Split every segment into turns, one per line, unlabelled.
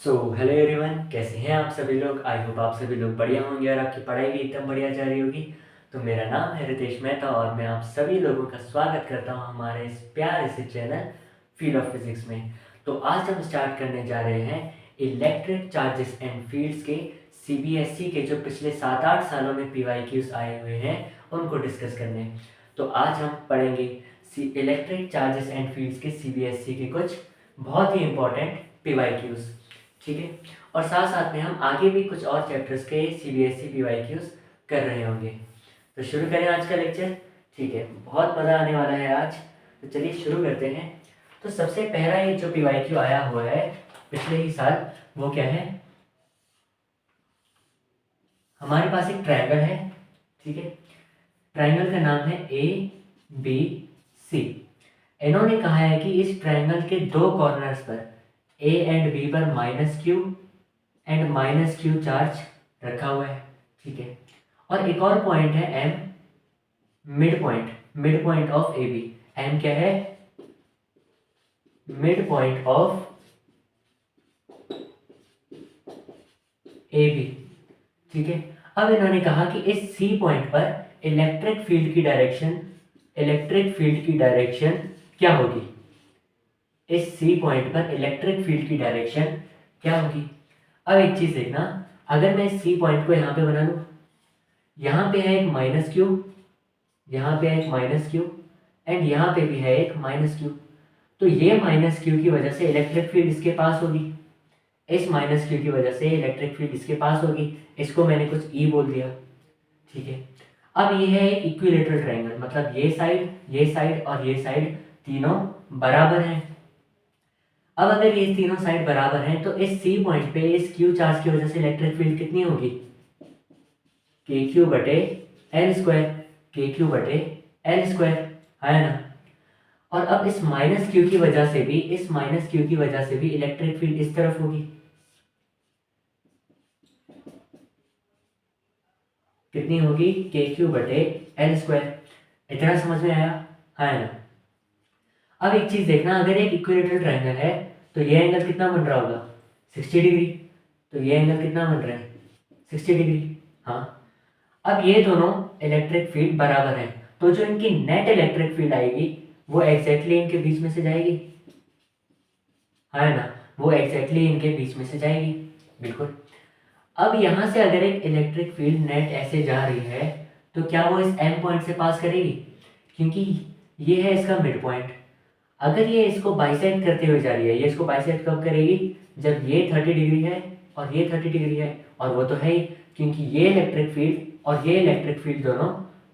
Hello everyone, कैसे हैं आप सभी लोग। आई होप आप सभी लोग बढ़िया होंगे और आपकी पढ़ाई भी एकदम बढ़िया जा रही होगी। तो मेरा नाम है रितेश मेहता और मैं आप सभी लोगों का स्वागत करता हूं हमारे इस प्यारे से चैनल फील्ड ऑफ फिजिक्स में। तो आज हम स्टार्ट करने जा रहे हैं इलेक्ट्रिक चार्जेस एंड फील्ड्स के सीबीएसई के जो पिछले 7-8 सालों में पीवाईक्यूज आए हुए हैं उनको डिस्कस करने। तो आज हम पढ़ेंगे इलेक्ट्रिक चार्जेस एंड फील्ड्स के सीबीएसई के कुछ बहुत ही इंपॉर्टेंट पीवाईक्यूज, ठीक है। और साथ साथ में हम आगे भी कुछ और चैप्टर्स के सीबीएसई पीवाईक्यूज कर रहे होंगे। तो शुरू करें आज का लेक्चर, ठीक है। बहुत मज़ा आने वाला है आज, तो चलिए शुरू करते हैं। तो सबसे पहला ये जो पीवाईक्यू आया हुआ है पिछले ही साल, वो क्या है। हमारे पास एक ट्रायंगल है, ठीक है। ट्रायंगल का नाम है ABC। इन्होंने कहा है कि इस ट्रायंगल के दो कॉर्नर्स पर ए एंड बी पर -q एंड -q चार्ज रखा हुआ है, ठीक है। और एक और पॉइंट है M, mid point of A B. M क्या है? Mid point of A B, ठीक है। अब इन्होंने कहा कि इस C पॉइंट पर इलेक्ट्रिक फील्ड की डायरेक्शन क्या होगी। इस C पॉइंट पर इलेक्ट्रिक फील्ड की डायरेक्शन क्या होगी। अब एक चीज देखना, अगर मैं इस C पॉइंट को यहाँ पे बना लूँ, यहाँ पे है एक -q, यहाँ पे है एक -q एंड यहाँ पे भी है एक -q। तो ये -q की वजह से इलेक्ट्रिक फील्ड इसके पास होगी, इस -q की वजह से इलेक्ट्रिक फील्ड इसके पास होगी। इसको मैंने कुछ E बोल दिया, ठीक है। अब ये है एक इक्विलेटरल ट्रायंगल, मतलब ये साइड और ये साइड तीनों बराबर हैं। अब अगर ये तीनों साइड बराबर हैं तो इस C पॉइंट पे इस Q चार्ज की वजह से इलेक्ट्रिक फील्ड कितनी होगी? KQ बटे L स्क्वायर, KQ बटे L स्क्वायर, है ना। और अब इस -q की वजह से भी इलेक्ट्रिक फील्ड इस तरफ होगी। कितनी होगी? KQ बटे L स्क्वायर। इतना समझ में आया, है ना। अब एक चीज देखना, अगर एक इक्विलेटरल ट्रायंगल है तो ये एंगल कितना बन रहा होगा? 60 डिग्री। तो ये एंगल कितना बन रहा है? 60 डिग्री, हाँ। अब ये दोनों इलेक्ट्रिक फील्ड बराबर हैं, तो जो इनकी नेट इलेक्ट्रिक फील्ड आएगी वो एग्जैक्टली इनके बीच में से जाएगी, है ना। वो एग्जैक्टली इनके बीच में से जाएगी, बिल्कुल। अब यहां से अगर एक इलेक्ट्रिक फील्ड नेट ऐसे जा रही है तो क्या वो इस M पॉइंट से पास करेगी? क्योंकि ये है इसका मिड पॉइंट। अगर ये इसको बाइसेक्ट करते हुए जा रही है, ये इसको बाइसेक्ट कब करेगी? जब ये 30 डिग्री है और ये 30 डिग्री है, और वो तो है ही, क्योंकि ये इलेक्ट्रिक फील्ड और ये इलेक्ट्रिक फील्ड दोनों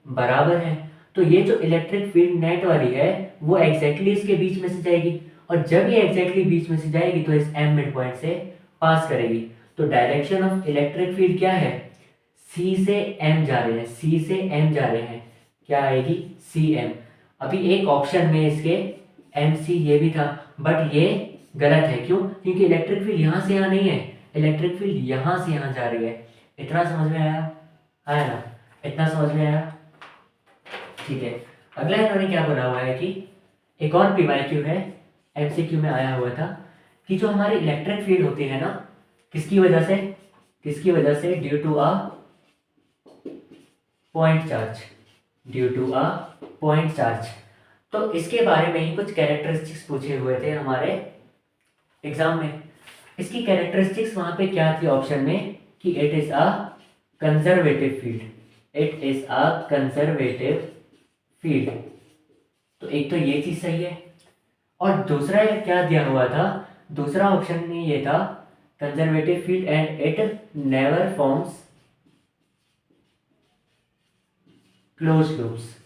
बराबर हैं। तो ये जो इलेक्ट्रिक फील्ड नेट वाली है वो एग्जैक्टली इसके बीच में से जाएगी, और जब ये एग्जैक्टली बीच में से जाएगी तो इस M मिड पॉइंट से पास करेगी। तो डायरेक्शन ऑफ इलेक्ट्रिक फील्ड क्या है? C से M जा रहे हैं, C से M जा रहे हैं, क्या आएगी? CM। अभी एक ऑप्शन में इसके MC ये भी था, बट ये गलत है। क्यों? क्योंकि इलेक्ट्रिक फील्ड यहाँ से यहाँ नहीं है, इलेक्ट्रिक फील्ड यहाँ से यहाँ जा रही है। इतना समझ में आया, है ना। इतना समझ में आया, ठीक है। अगला इन्होंने क्या बोला हुआ है कि एक और पीवाईक्यू है, MCQ में आया हुआ था कि जो हमारी इलेक्ट्रिक फील्ड होती है ना, किसकी वजह से? Due to a point charge. तो इसके बारे में ही कुछ कैरेक्टरिस्टिक्स पूछे हुए थे हमारे एग्जाम में। इसकी कैरेक्टरिस्टिक्स वहां पे क्या थी ऑप्शन में? कि it is a conservative field. तो एक तो ये चीज सही है, और दूसरा क्या दिया हुआ था? दूसरा ऑप्शन में ये था conservative field and it never forms close loops.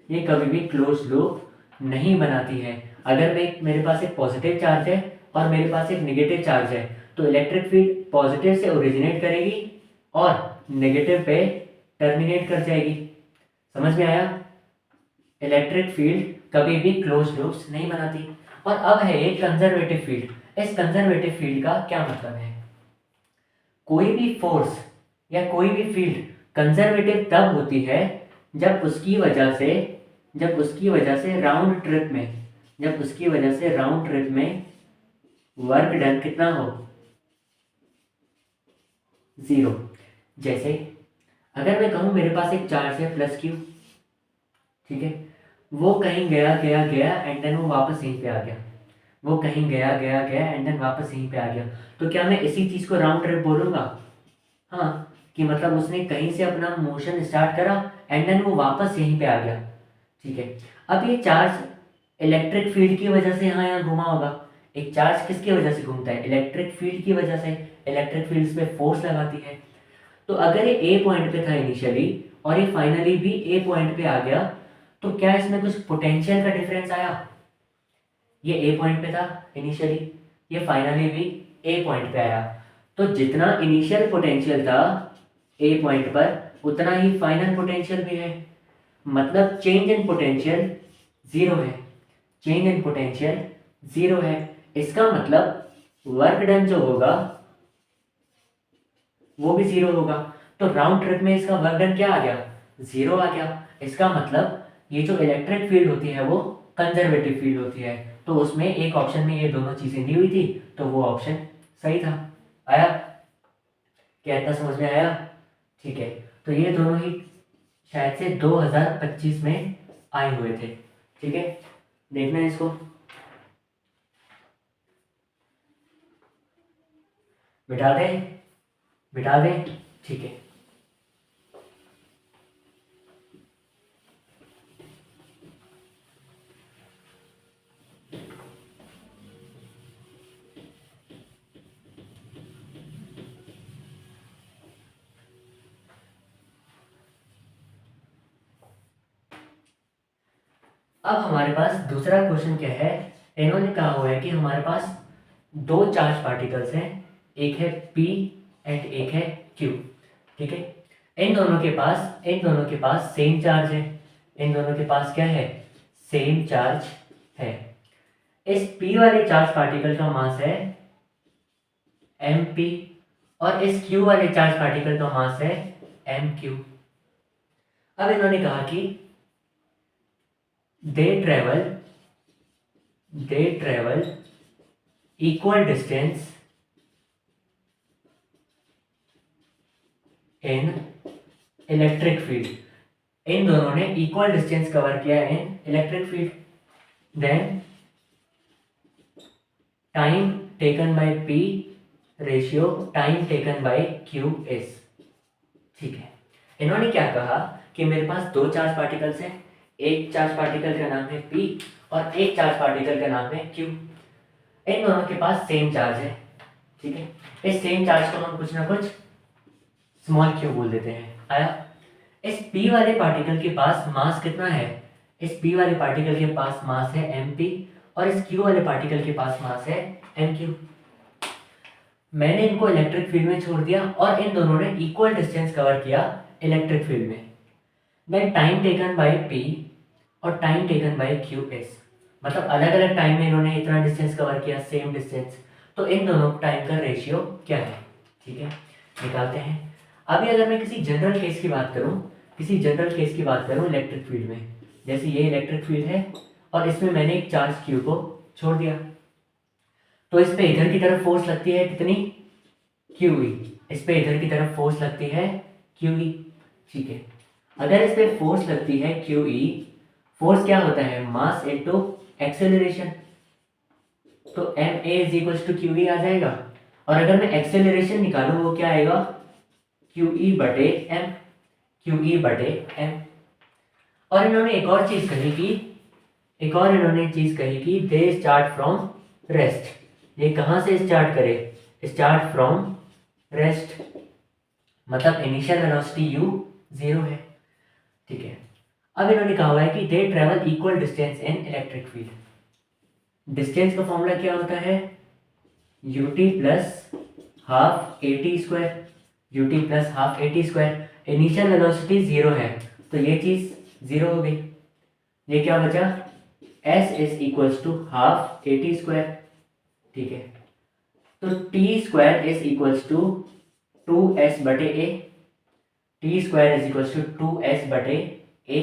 ये कभी भी क्लोज लूप नहीं बनाती है। अगर मेरे पास एक पॉजिटिव चार्ज है और मेरे पास एक नेगेटिव चार्ज है तो इलेक्ट्रिक फील्ड पॉजिटिव से ओरिजिनेट करेगी और नेगेटिव पे टर्मिनेट कर जाएगी। समझ में आया? इलेक्ट्रिक फील्ड कभी भी क्लोज लूप्स नहीं बनाती। और अब है ये कंजर्वेटिव फील्ड। इस कंजर्वेटिव फील्ड का क्या मतलब है? कोई भी फोर्स या कोई भी फील्ड कंजर्वेटिव तब होती है जब उसकी वजह से राउंड ट्रिप में वर्क डन कितना हो? 0। जैसे अगर मैं कहूँ मेरे पास एक चार्ज है प्लस क्यू, ठीक है, वो कहीं गया गया गया एंड देन वो वापस यहीं पे आ गया, वो कहीं गया गया गया एंड देन वापस यहीं पे आ गया, तो क्या मैं इसी चीज़ को राउंड ट्रिप बोलूँगा? हाँ, कि मतलब उसने कहीं से अपना मोशन स्टार्ट करा एंड देन वो वापस यहीं पे आ गया, ठीक है। अब ये चार्ज इलेक्ट्रिक फील्ड की वजह से यहाँ यहाँ घुमा होगा। एक चार्ज किसकी वजह से घूमता है? इलेक्ट्रिक फील्ड की वजह से। इलेक्ट्रिक फील्ड पे फोर्स लगाती है। तो अगर ये ए पॉइंट पे था इनिशियली और ये फाइनली भी ए पॉइंट पे आ गया, तो क्या इसमें कुछ पोटेंशियल का डिफरेंस आया? ये ए पॉइंट पे था इनिशियली, ये फाइनली भी ए पॉइंट पे आया, तो जितना इनिशियल पोटेंशियल था ए पॉइंट पर उतना ही फाइनल पोटेंशियल भी है। मतलब चेंज इन पोटेंशियल जीरो है, चेंज इन पोटेंशियल जीरो है। इसका मतलब वर्क डन जो होगा वो भी जीरो होगा। तो राउंड ट्रिप में इसका वर्क डन क्या आ गया? जीरो आ गया। इसका मतलब ये जो इलेक्ट्रिक फील्ड होती है वो कंजर्वेटिव फील्ड होती है, तो उसमें एक ऑप्शन में ये दोनों चीजें दी हुई थी, तो वो ऑप्शन सही था। आया? क्या इतना समझ में आया? ठीक है, तो ये दोनों ही शायद से 2025 में आए हुए थे, ठीक है। देखना है इसको, बिठा दें, बिठा दें, ठीक है। अब हमारे पास दूसरा क्वेश्चन क्या है, इन्होंने कहा हुआ है कि हमारे पास दो चार्ज पार्टिकल्स हैं, एक है P एंड एक है Q, ठीक है। इन दोनों के पास सेम चार्ज है, इन दोनों के पास क्या है? सेम चार्ज है। इस P वाले चार्ज पार्टिकल का मास है MP और इस Q वाले चार्ज पार्टिकल का मास है MQ। अब इन्होंने कहा कि they travel equal distance in electric field। इन दोनों ने इक्वल डिस्टेंस कवर किया in electric field. Then time taken by P ratio time taken by Q is, ठीक है। इन्होंने क्या कहा कि मेरे पास दो चार्ज पार्टिकल्स हैं, एक चार्ज पार्टिकल का नाम है P और एक चार्ज पार्टिकल का नाम है Q। इन दोनों के पास सेम चार्ज है, ठीक है। इस सेम चार्ज को हम कुछ ना कुछ स्मॉल q बोल देते हैं। आया? इस P वाले पार्टिकल के पास मास कितना है? इस P वाले पार्टिकल के पास मास है MP और इस Q वाले पार्टिकल के पास मास है MQ। मैंने इनको इलेक्ट्रिक फील्ड में छोड़ दिया और इन दोनों ने इक्वल डिस्टेंस कवर किया इलेक्ट्रिक फील्ड में। Then time taken by P और time taken by Q is, मतलब अलग अलग टाइम में इन्होंने इतना डिस्टेंस कवर किया, सेम डिस्टेंस, तो इन दोनों टाइम का रेशियो क्या है? ठीक है, निकालते हैं। अभी अगर मैं किसी जनरल केस की बात करूं, इलेक्ट्रिक फील्ड में, जैसे ये इलेक्ट्रिक फील्ड है और इसमें मैंने एक चार्ज Q को छोड़ दिया, तो इस पे इधर की तरफ फोर्स लगती है कितनी? QE। इस पे इधर की तरफ फोर्स लगती है QE, ठीक है। अगर इस पे फोर्स लगती है QE, फोर्स क्या होता है? मास इनटू एक्सेलरेशन, तो ma is equal to QE आ जाएगा। और अगर मैं एक्सेलरेशन निकालूं वो क्या आएगा? QE बटे m, QE बटे m। और इन्होंने एक और चीज कही कि दे स्टार्ट फ्रॉम रेस्ट। ये कहां से स्टार्ट करे? स्टार्ट फ्रॉम रेस्ट, मतलब इनिशियल वेलोसिटी u 0 है, ठीक है। अब इन्होंने कहा हुआ है कि they travel equal distance in electric field. Distance का फॉर्मूला क्या होता है? ut plus half AT square, ut plus half AT square. Initial velocity 0 है, तो ये चीज 0 हो गई। ये क्या बचा? s is equals to half AT square, ठीक है। तो t square is equals to 2s बटे a, t square is equals to 2s बटे a,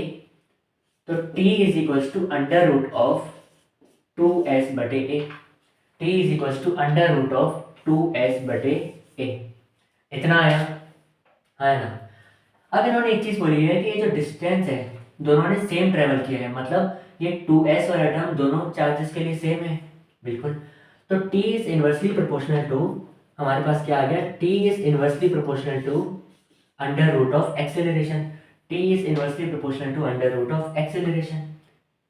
तो t is equals to under root of 2s बटे a, t is equals to under root of 2s बटे a। इतना आया, है ना। अब इन्होंने एक चीज बोली है कि ये जो डिस्टेंस है दोनों ने सेम ट्रेवल किया है, मतलब ये 2s और एटम दोनों चार्जेस के लिए सेम है, बिल्कुल। तो t is inversely proportional to, हमारे पास क्या आ गया, t is inversely proportional to under root of acceleration, t is inversely proportional to under root of acceleration,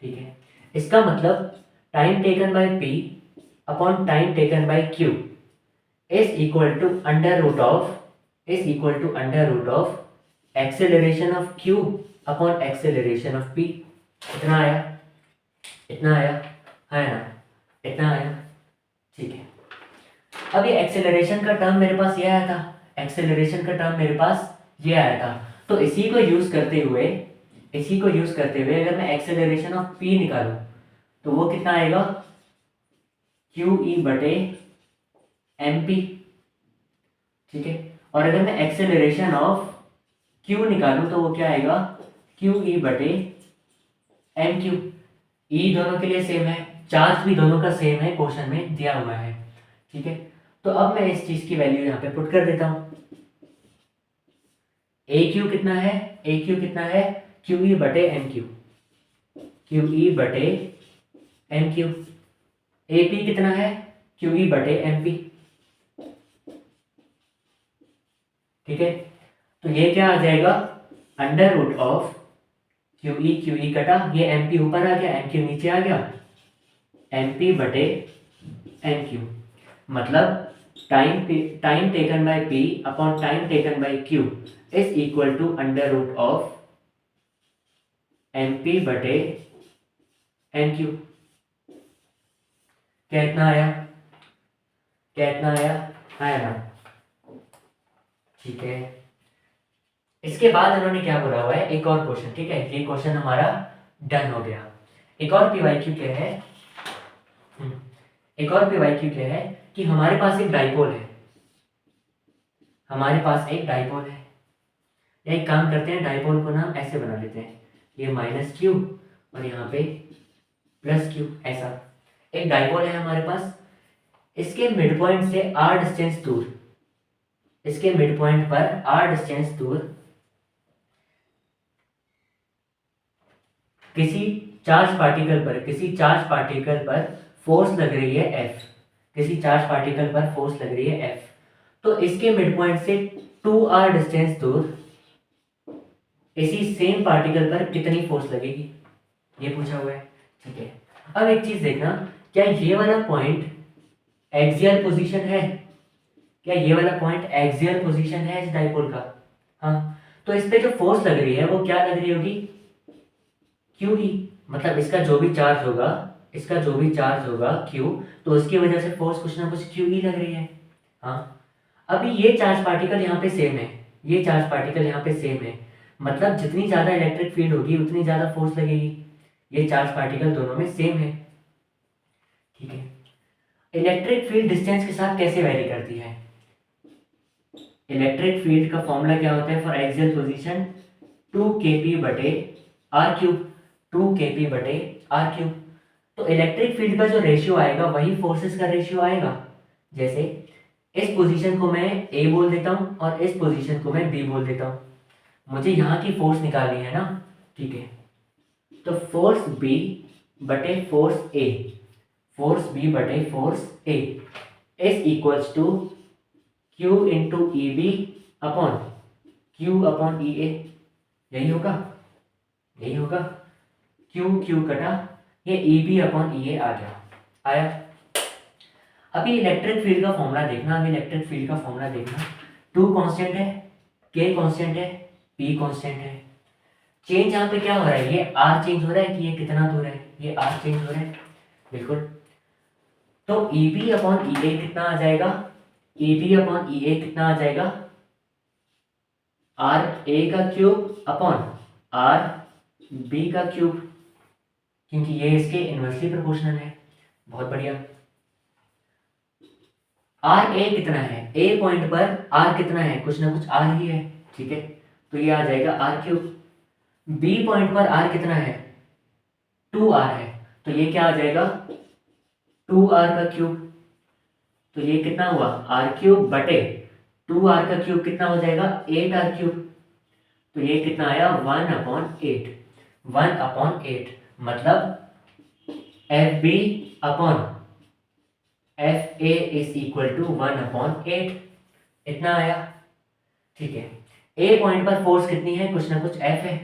ठीक है। इसका मतलब time taken by p upon time taken by q is equal to under root of acceleration of q upon acceleration of p। इतना आया, इतना आया, है ना, इतना आया, ठीक है। अब ये एक्सेलरेशन का टर्म मेरे पास ये आया था, एक्सेलरेशन का टर्म मेरे पास ये आया था, तो इसी को यूज करते हुए अगर मैं एक्सेलरेशन ऑफ p निकालूं तो वो कितना आएगा, क्यू ई बटे एम पी, ठीक है। और अगर मैं एक्सेलरेशन ऑफ q निकालूं तो वो क्या आएगा, क्यू ई बटे एम क्यू। ई दोनों के लिए सेम है, चार्ज भी दोनों का सेम है, क्वेश्चन में दिया हुआ है, ठीक है। तो अब मैं इस चीज की वैल्यू यहाँ पे पुट कर देता हूं। ए क्यू कितना है, ए क्यू कितना है, क्यू ई बटे एम क्यू, क्यू ई बटे एम क्यू। ए पी कितना है, क्यू ई बटे एम पी, ठीक है। तो ये क्या आ जाएगा, under root of Q E कटा, ये एम पी ऊपर आ गया, एम क्यू नीचे आ गया, एम पी बटे एम क्यू, मतलब time taken by P upon time taken by Q is equal to under root of M P बटे एम क्यू। क्या इतना आया, क्या इतना आया ना, ठीक है। इसके बाद इन्होंने क्या बोला हुआ है, एक और क्वेश्चन, ठीक है, ये क्वेश्चन हमारा डन हो गया। एक और पीवाईक्यू क्या है, एक और पीवाईक्यू क्या है कि हमारे पास एक डाइपोल है, हमारे पास एक डाइपोल है, या एक काम करते हैं, डाइपोल को नाम ऐसे बना लेते हैं, ये माइनस क्यू और यहाँ पे प्लस क्यू, ऐसा एक डाइपोल है हमारे पास। इसके मिड पॉइंट से r डिस्टेंस दूर, इसके मिड पॉइंट पर r डिस्टेंस दूर किसी चार्ज पार्टिकल पर फोर्स लग रही है F, किसी चार्ज पार्टिकल पर फोर्स लग रही है F। तो इसके मिड पॉइंट से 2r डिस्टेंस दूर इसी सेम पार्टिकल पर कितनी फोर्स लगेगी, ये पूछा हुआ है, ठीक है। अब एक चीज देखना, क्या ये वाला पॉइंट एक्सियल पोजीशन है, क्या ये वाला पॉइंट एक्सियल पोजीशन है इस डाइपोल का, हाँ। तो इस पे जो फोर्स लग रही है वो क्या लग रही होगी, क्यू ई, मतलब इसका जो भी चार्ज होगा क्यू, तो उसकी वजह से फोर्स कुछ ना कुछ क्यू ई लग रही है, हाँ। अभी ये चार्ज पार्टिकल यहाँ पे सेम है, ये चार्ज पार्टिकल यहाँ पे सेम है, मतलब जितनी ज्यादा इलेक्ट्रिक फील्ड होगी उतनी ज्यादा फोर्स लगेगी, ये चार्ज पार्टिकल दोनों में सेम है, ठीक है। इलेक्ट्रिक फील्ड डिस्टेंस के साथ कैसे वेरी करती है, इलेक्ट्रिक फील्ड का फॉर्मूला क्या होता है फॉर एक्सियल पोजीशन, 2kp बटे आर क्यूब, 2kp बटे आर क्यूब। तो इलेक्ट्रिक फील्ड का जो रेशियो आएगा वही फोर्सेस का रेशियो आएगा, जैसे इस पोजीशन को मैं ए बोल देता हूँ और इस पोजीशन को मैं बी बोल देता हूँ, मुझे यहाँ की फोर्स निकालनी है ना, ठीक है। तो फोर्स बी बटे फोर्स ए, फोर्स बी बटे force A is equals to Q into E B upon Q upon E A, यही होगा, यही होगा, क्यू कटा, ये ई बी अपॉन ई ए आ गया, आया। अभी इलेक्ट्रिक फील्ड का फॉर्मूला देखना, अभी इलेक्ट्रिक फील्ड का फॉर्मूला देखना, 2 कांस्टेंट है, k कांस्टेंट है, p कांस्टेंट है। चेंज यहाँ पे क्या हो रहा है, ये r चेंज हो रहा है कि ये कितना दूर है, ये r चेंज हो रहा है, बिल्कुल। तो Eb अपॉन ई ए कितना आ जाएगा, Eb अपॉन ई ए कितना आ जाएगा, आर ए का क्यूब अपॉन आर बी का क्यूब, क्योंकि ये इसके इनवर्सली प्रोपोर्शनल है, बहुत बढ़िया। आर ए कितना है, ए पॉइंट पर आर कितना है, कुछ ना कुछ आर ही है, ठीक है। तो ये आ जाएगा आर क्यूब। बी पॉइंट पर आर कितना है, 2r है, तो ये क्या आ जाएगा, 2r का क्यूब। तो ये कितना हुआ, आर क्यूब बटे 2r का क्यूब कितना हो जाएगा 8r3। तो ये कितना आया 1/8। 1/8 मतलब F B upon F A is equal to 1/8। इतना आया। ठीक है, ए पॉइंट पर फोर्स कितनी है, कुछ ना कुछ एफ है।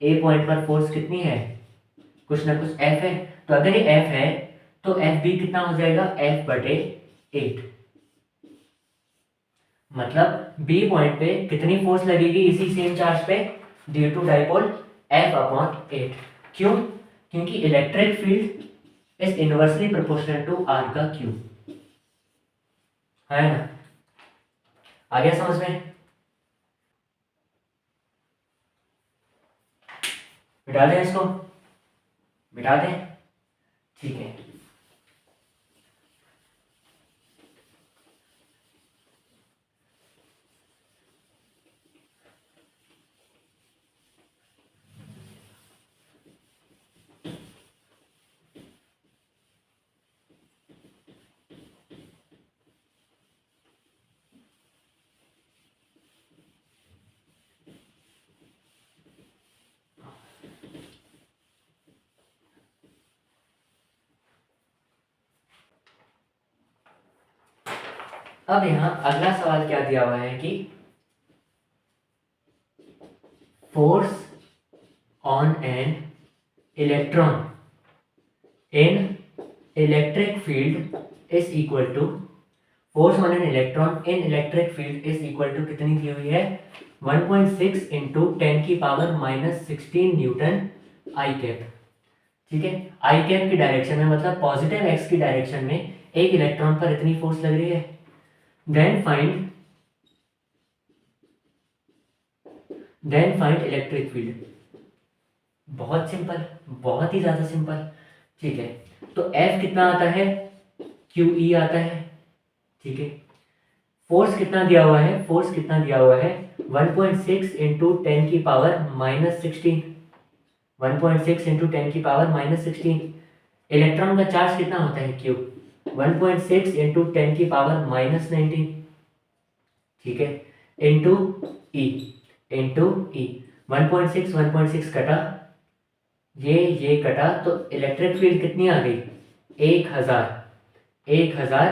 ए पॉइंट पर फोर्स कितनी है, कुछ ना कुछ एफ है। तो अगर ये एफ है तो एफ बी कितना हो जाएगा F/8। मतलब बी पॉइंट पे कितनी फोर्स लगेगी इसी सेम चार्ज पे, ड्यू टू डाइपोल F/8। क्यों, क्योंकि electric field is inversely proportional to R का क्यूब, है ना। आ गया समझ में। मिटा दें इसको, मिटा दें। ठीक है, अब यहां अगला सवाल क्या दिया हुआ है कि force on an electron in electric field is equal to, force on an electron in electric field is equal to कितनी दी हुई है 1.6 इंटू 10⁻⁻16 न्यूटन आई कैप। ठीक है, आई कैप की डायरेक्शन में मतलब पॉजिटिव एक्स की डायरेक्शन में एक इलेक्ट्रॉन पर इतनी फोर्स लग रही है। Then find electric field. बहुत सिंपल, बहुत ही ज्यादा सिंपल। ठीक है, तो F कितना आता है, QE आता है। ठीक है, फोर्स कितना दिया हुआ है, फोर्स कितना दिया हुआ है 1.6 इंटू 10⁻⁻16। 1.6 इंटू 10⁻⁻16। इलेक्ट्रॉन का चार्ज कितना होता है Q, 1.6 इंटू 10⁻⁻19। ठीक है, इंटू E, इंटू E। 1.6 कटा, ये कटा, तो इलेक्ट्रिक फील्ड कितनी आ गई 1000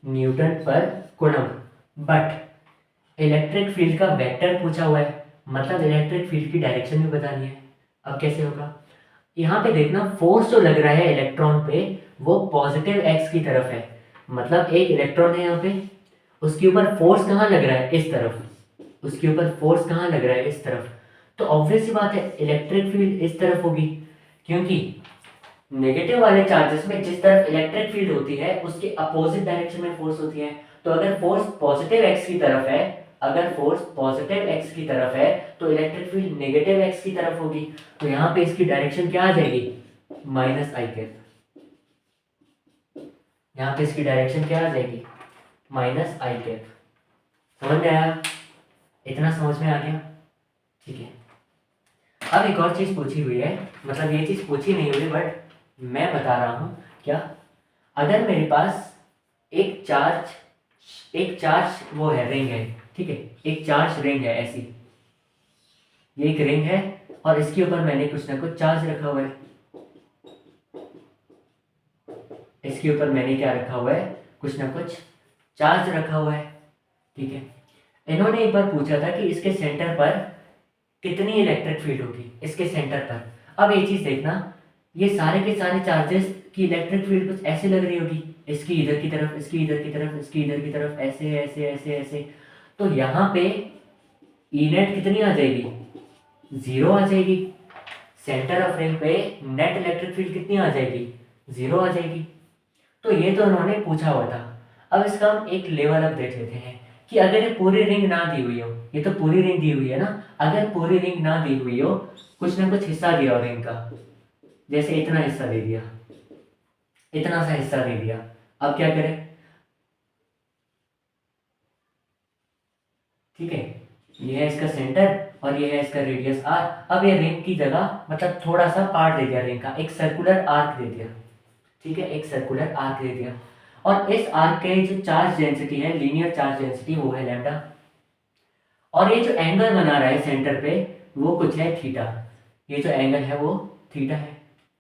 न्यूटन पर कूलम। बट इलेक्ट्रिक फील्ड का वेक्टर पूछा हुआ है, मतलब इलेक्ट्रिक फील्ड की डायरेक्शन भी बतानी है। अब कैसे होगा, यहाँ पे देखना फोर्स जो लग रहा है इलेक्ट्रॉन पे वो पॉजिटिव एक्स की तरफ है। मतलब एक इलेक्ट्रॉन है यहाँ पे, उसके ऊपर फोर्स कहाँ लग रहा है, इस तरफ। उसके ऊपर फोर्स कहाँ लग रहा है, इस तरफ। तो ऑब्वियस सी बात है इलेक्ट्रिक फील्ड इस तरफ होगी, क्योंकि नेगेटिव वाले चार्जेस में जिस तरफ इलेक्ट्रिक फील्ड होती है उसके अपोजिट डायरेक्शन में फोर्स होती है। तो अगर फोर्स पॉजिटिव एक्स की तरफ है, अगर फोर्स पॉजिटिव एक्स की तरफ है तो इलेक्ट्रिक फील्ड नेगेटिव एक्स की तरफ होगी। तो यहाँ पे इसकी डायरेक्शन क्या आ जाएगी माइनस आई कैप। यहाँ पे इसकी डायरेक्शन क्या आ जाएगी माइनस आई कैप। समझ में आया, इतना समझ में आ गया। ठीक है, अब एक और चीज पूछी हुई है, मतलब ये चीज पूछी नहीं हुई बट मैं बता रहा हूं क्या। अगर मेरे पास एक चार्ज वो है, रिंग है। ठीक है, एक चार्ज रिंग है ऐसी, ये एक रिंग है और इसके ऊपर मैंने कुछ ना कुछ चार्ज रखा हुआ है। इसके ऊपर मैंने क्या रखा हुआ है, कुछ ना कुछ चार्ज रखा हुआ है। ठीक है, इन्होंने एक बार पूछा था कि इसके सेंटर पर कितनी इलेक्ट्रिक फील्ड होगी, इसके सेंटर पर। अब एक चीज देखना, ये सारे के सारे चार्जेस की इलेक्ट्रिक फील्ड कुछ ऐसे लग रही होगी, इसकी इधर की तरफ, इसकी इधर की तरफ, इसकी इधर की तरफ, ऐसे ऐसे ऐसे ऐसे। तो यहाँ पे ई नेट कितनी आ जाएगी, 0 आ जाएगी। सेंटर ऑफ रिंग पे नेट इलेक्ट्रिक फील्ड कितनी आ जाएगी, 0 आ जाएगी। तो ये तो उन्होंने पूछा हुआ था। अब इसका हम एक लेवल अप देख लेते हैं कि अगर ये पूरी रिंग ना दी हुई हो, ये तो पूरी रिंग दी हुई है ना, अगर पूरी रिंग ना दी हुई हो, कुछ ना कुछ हिस्सा दिया हो रिंग का, जैसे इतना हिस्सा दे दिया, इतना सा हिस्सा दे दिया। अब क्या करें, ठीक है, ये है इसका सेंटर और ये है इसका रेडियस आर। अब ये रिंग की जगह मतलब थोड़ा सा पार्ट दे दिया रिंग का, एक सर्कुलर आर्क दे दिया। ठीक है, एक सर्कुलर आर्क दे दिया। और इस आर्क के जो चार्ज डेंसिटी है, लीनियर चार्ज डेंसिटी, वो है लैम्डा। और ये जो एंगल बना रहा है सेंटर पे वो कुछ है थीटा, ये जो एंगल है वो थीटा है।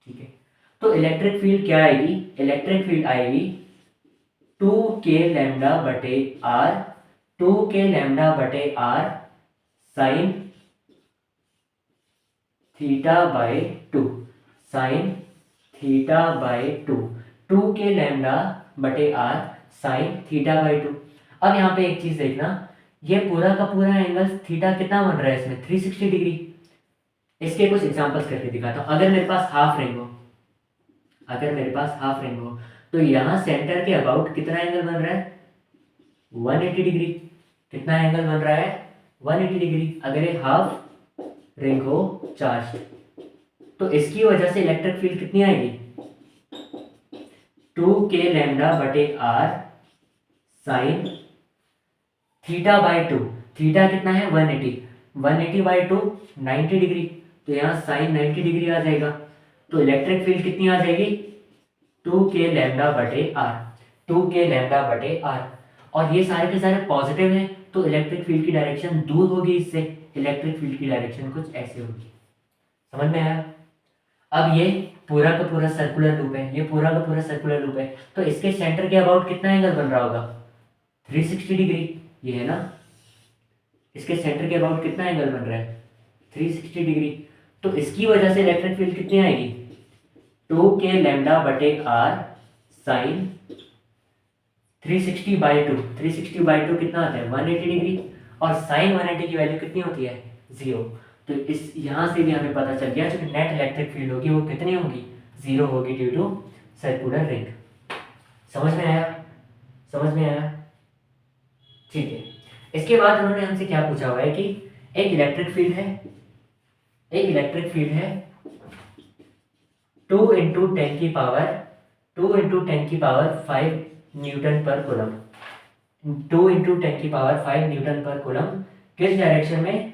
ठीक है, तो इलेक्ट्रिक फील्ड क्या आएगी? इलेक्ट्रिक फील्ड आएगी 2k लैम्डा बटे आर, 2k लैम्डा बटे R sine theta by 2, sine theta by 2, 2k lambda बटे आर साइन थीटा बाय 2। अब यहाँ पे एक चीज देखना, ये पूरा का पूरा एंगल थीटा कितना बन रहा है इसमें? 360 डिग्री। इसके कुछ एग्जांपल्स करके दिखाता हूँ। अगर मेरे पास हाफ रिंग हो, अगर मेरे पास हाफ रिंग हो तो यहाँ सेंटर के अबाउट कितना एंगल बन रहा है? 180 डिग्री। कितना एंगल बन रहा है? 180 डिग्री। अगर ये हाफ रिंग हो चार्ज, तो इसकी वजह से इलेक्ट्रिक फील्ड कितनी आएगी? 2k लैम्डा बटे R sine theta by 2। Theta कितना है? 180। 180 बाय 2 90 डिग्री, तो यहाँ साइन 90 डिग्री आ जाएगा। तो इलेक्ट्रिक फील्ड कितनी आ जाएगी? 2k लैम्डा बटे आर, 2k लैम्डा बटे आर। और ये सारे के सारे पॉजिटिव हैं, तो इलेक्ट्रिक फील्ड की डायरेक्शन दूर होगी इससे। इलेक्ट्रिक फील्ड की डायरेक्शन कुछ ऐसे होगी। समझ में आया? अब ये पूरा का पूरा सर्कुलर लूप है, ये पूरा का पूरा सर्कुलर लूप है, तो इसके सेंटर के अबाउट कितना एंगल बन रहा होगा? 360 डिग्री। ये है ना, इसके सेंटर के अबाउट कितना एंगल बन रहा है? 360 डिग्री। तो इसकी वजह से इलेक्ट्रिक फील्ड कितनी आएगी? 2k लैम्डा बटे आर साइन 360 बाई 2। 360 बाई 2 कितना आता है? 180 डिग्री। और साइन 180 की वैल्यू कितनी होती है? 0। तो इस यहाँ से भी हमें पता चल गया जो नेट इलेक्ट्रिक फील्ड होगी वो कितनी होगी? 0 होगी, ड्यू टू सर्कुलर रिंग। समझ में आया? समझ में आया? ठीक है। इसके बाद उन्होंने हमसे क्या पूछा हुआ है कि एक इलेक्ट्रिक फील्ड है, एक इलेक्ट्रिक फील्ड है 2 इंटू 10 की पावर 5 न्यूटन पर कूलम। 2 इंटू 10 की पावर 5 न्यूटन पर कूलम। किस डायरेक्शन में?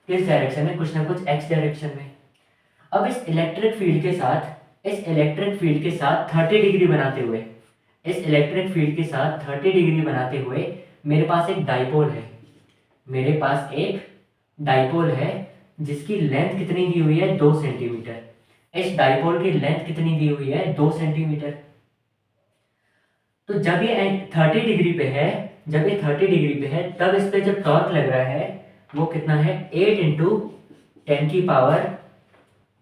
किस डायरेक्शन में? कुछ ना कुछ एक्स डायरेक्शन में। अब इस इलेक्ट्रिक फील्ड के साथ 30 डिग्री बनाते हुए, इस इलेक्ट्रिक फील्ड के साथ 30 डिग्री बनाते हुए मेरे पास एक डाइपोल है, मेरे पास एक डाइपोल है जिसकी लेंथ कितनी दी हुई है? 2 सेंटीमीटर। इस डाइपोल की लेंथ कितनी दी हुई है? 2 सेंटीमीटर। तो जब ये 30 डिग्री पे है, जब ये 30 डिग्री पे है, तब इस पे जो टॉर्क लग रहा है वो कितना है? 8 इंटू 10 की पावर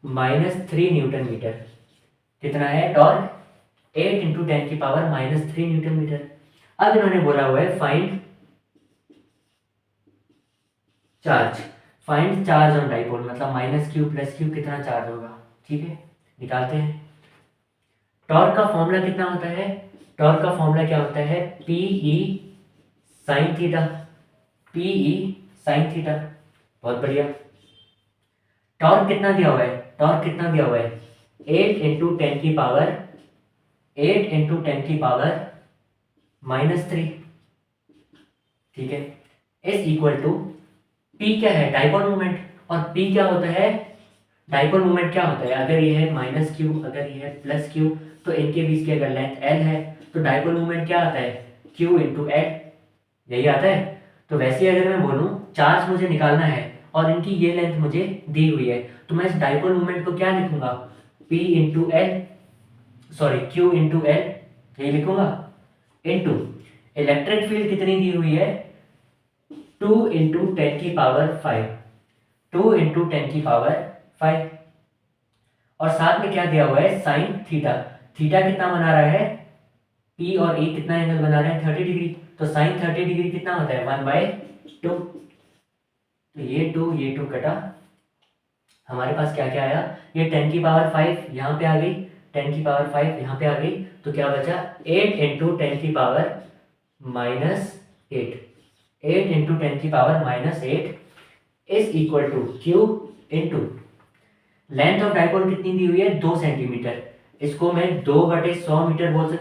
-3 न्यूटन मीटर। कितना है टॉर्क? 8 इंटू 10 की पावर -3 न्यूटन मीटर। अब इन्होंने बोला हुआ है find charge, find charge on dipole, मतलब -q + q कितना चार्ज होगा। ठीक है, निकालते हैं। टॉर्क का फॉर्मूला कितना होता है? टॉर्क का फॉर्मूला क्या होता है? PE sine theta, PE sine theta. बहुत बढ़िया। टॉर्क कितना दिया हुआ है? टॉर्क कितना दिया हुआ है? 8 इंटू 10 की पावर -3। ठीक है, इज इक्वल टू P क्या है? Dipole moment. और P क्या होता है? डाइपोल मोमेंट क्या होता है? अगर ये है -q, अगर ये है +q, तो इनके बीच की अगर लेंथ l है तो डाइपोल मोमेंट क्या आता है? q इंटू l, यही आता है। तो वैसे ही अगर मैं बोलूँ चार्ज मुझे निकालना है और इनकी ये लेंथ मुझे दी हुई है, तो मैं इस डाइपोल मोमेंट को क्या लिखूंगा? P into L, sorry q into L, यही लिखूंगा, इंटू इलेक्ट्रिक फील्ड कितनी दी हुई है? 2 इंटू 10 की पावर 5, 2 इंटू 10 की पावर 5। और साथ में क्या दिया हुआ है? Sine theta. थीटा कितना बना रहा है? P और E कितना एंगल बना रहे हैं? 30 डिग्री। तो साइन 30 डिग्री कितना होता है? 1/2। तो ये 2 कटा, हमारे पास क्या क्या आया? ये 10 की पावर 5 यहाँ पे आ गई, 10 की पावर 5 यहाँ पे आ गई, तो क्या बचा? 8 इंटू 10 की पावर -8, 8 इंटू 10 की power -8 is equal to Q into length of dipole कितनी दी हुई है? 2 सेंटीमीटर। इसको मैं 2/100 मीटर बोल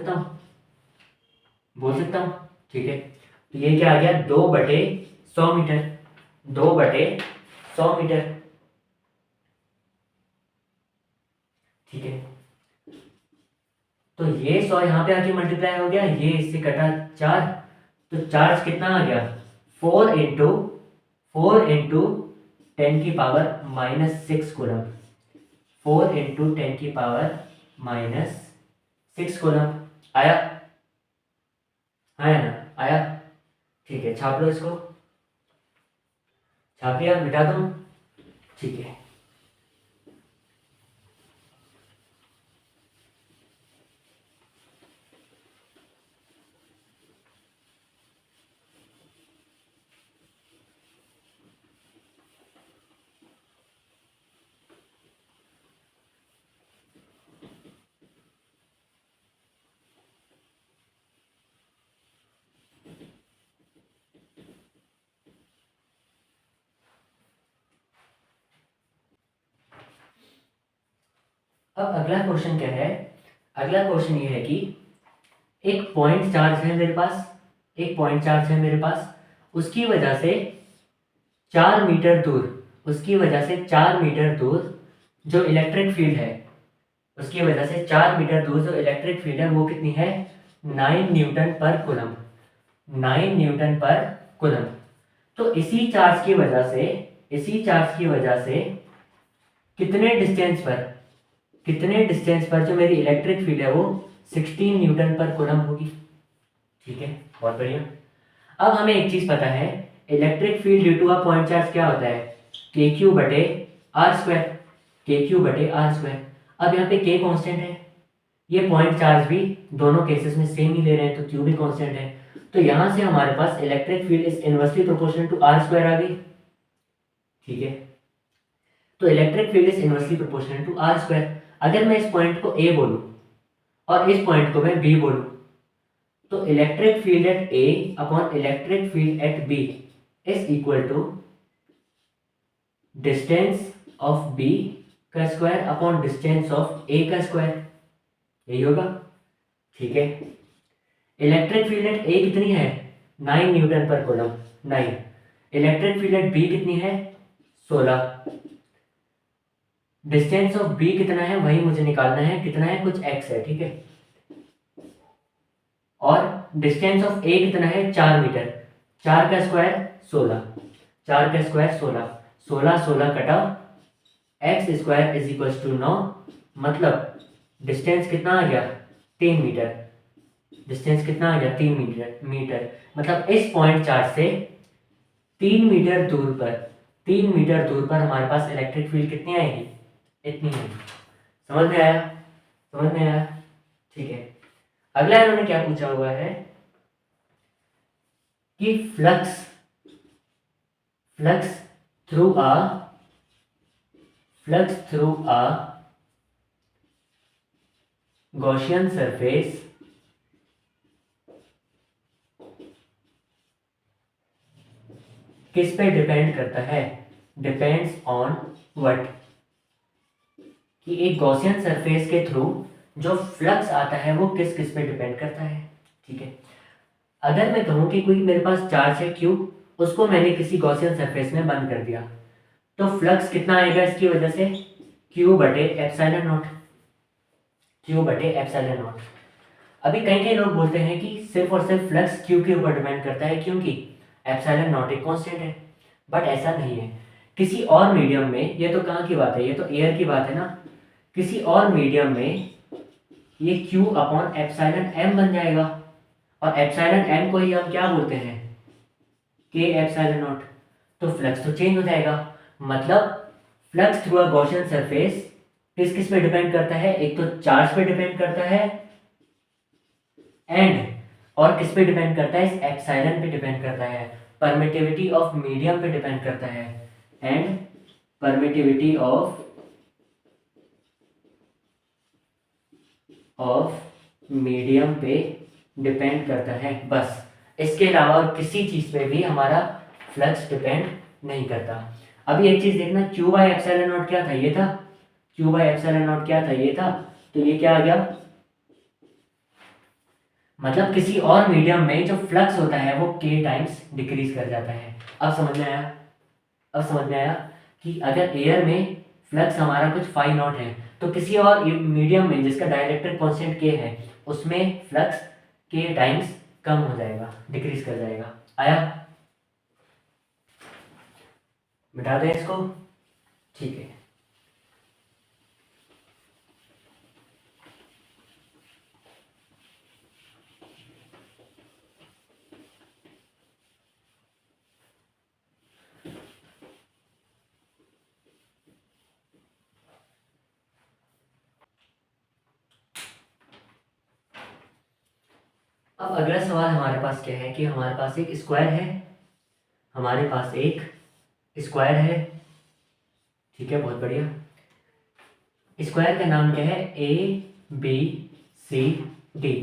सकता हूँ, ठीक है। तो ये क्या आ गया? 2/100 मीटर, 2/100 मीटर। ठीक है, तो ये 100 यहाँ पे आके मल्टीप्लाई हो गया, ये इससे कटा 4, तो चार्ज कितना आ गया 4 × 10⁻⁻⁶ कूलम। 4 × 10⁻⁻⁶ कूलम आया, आया ना, आया। ठीक है, छाप लो इसको, छाप लिया, मिटा दूं, ठीक है। अब अगला क्वेश्चन क्या है, अगला क्वेश्चन ये है कि एक पॉइंट चार्ज है मेरे पास, एक पॉइंट चार्ज है मेरे पास, उसकी वजह से 4 मीटर दूर, उसकी वजह से 4 मीटर दूर जो इलेक्ट्रिक फील्ड है, उसकी वजह से 4 मीटर दूर जो इलेक्ट्रिक फील्ड है वो कितनी है 9 न्यूटन पर कूलम, 9 न्यूटन पर कूलम। तो इसी चार्ज की वजह से, इसी चार्ज की वजह से कितने डिस्टेंस पर, कितने डिस्टेंस पर जो मेरी इलेक्ट्रिक फील्ड है वो 16 न्यूटन पर कूलम होगी। ठीक है, बहुत बढ़िया। अब हमें एक चीज पता है, electric field due to a point charge क्या होता है KQ/r², KQ/r²। अब यहाँ पे K कांस्टेंट है, ये पॉइंट चार्ज भी दोनों केसेस में सेम ही ले रहे हैं, तो Q भी कांस्टेंट है। तो यहाँ से हमारे पास electric field is inversely proportional to r² आ गई। ठीक है, तो electric field is inversely proportional to r²। अगर मैं इस पॉइंट को A बोलूं और इस पॉइंट को मैं B बोलूं, तो electric field at A upon electric field at B is equal to distance of B का square upon distance of A का स्क्वायर, यही होगा। ठीक है, इलेक्ट्रिक फील्ड एट A कितनी है 9 न्यूटन पर coulomb, 9। Electric field at B कितनी है 16। डिस्टेंस ऑफ B कितना है वही मुझे निकालना है, कितना है कुछ x है, ठीक है। और डिस्टेंस ऑफ A कितना है 4 मीटर, 4 का स्क्वायर 16, 4 का स्क्वायर 16, 16 16 कटा x² इज इक्वल टू 9, मतलब डिस्टेंस कितना आ गया 3 मीटर, डिस्टेंस कितना आ गया 3 मीटर। मतलब इस पॉइंट चार्ज से 3 मीटर दूर पर, 3 मीटर दूर पर हमारे पास इलेक्ट्रिक फील्ड कितनी आएगी, इतनी आएगी। समझ में आया, समझ में आया। ठीक है, अगला इन्होंने क्या पूछा हुआ है कि flux, flux through a Gaussian surface किस पे डिपेंड करता है, डिपेंड्स ऑन व्हाट, कि एक गॉसियन सरफेस के थ्रू जो फ्लक्स आता है वो किस किस पे डिपेंड करता है। ठीक है, अगर मैं कहूं कि कोई मेरे पास चार्ज है Q, उसको मैंने किसी गॉसियन सरफेस में बंद कर दिया, तो फ्लक्स कितना आएगा इसकी वजह से Q/ε0, Q/ε0। अभी कई कई लोग बोलते हैं कि सिर्फ और सिर्फ फ्लक्स Q के ऊपर डिपेंड करता है क्योंकि ε0 एक कांस्टेंट है, बट ऐसा नहीं है। किसी और मीडियम में, ये तो कहाँ की बात है, ये तो एयर की बात है ना, किसी और मीडियम में ये Q/ε m बन जाएगा, और ε m को ही हम क्या बोलते हैं K/ε0, तो फ्लक्स तो चेंज हो जाएगा। मतलब flux through a Gaussian surface किस किस पे डिपेंड करता है, एक तो चार्ज पे डिपेंड करता है एंड, और किस पे डिपेंड करता है, इस एप्सिलॉन पे डिपेंड करता है, परमिटिविटी ऑफ मीडियम पे डिपेंड करता है, एंड परमिटिविटी ऑफ मीडियम पे डिपेंड करता है। बस इसके अलावा और किसी चीज पे भी हमारा फ्लक्स डिपेंड नहीं करता। अभी एक चीज देखना, Q/ε0 क्या था, ये था Q/ε0 क्या था, ये था, तो ये क्या आ गया, मतलब किसी और मीडियम में जो फ्लक्स होता है वो K टाइम्स डिक्रीज कर जाता है। अब समझ में आया, अब समझ में आया कि अगर एयर में फ्लक्स हमारा कुछ φ0 है, तो किसी और मीडियम में जिसका डाइलेक्ट्रिक कांस्टेंट के है उसमें फ्लक्स के टाइम्स कम हो जाएगा, डिक्रीज कर जाएगा। आया? मिटा दें इसको, ठीक है। अब अगला सवाल हमारे पास क्या है कि हमारे पास एक स्क्वायर है, हमारे पास एक स्क्वायर है, ठीक है, बहुत बढ़िया। स्क्वायर का नाम क्या है? A B C D.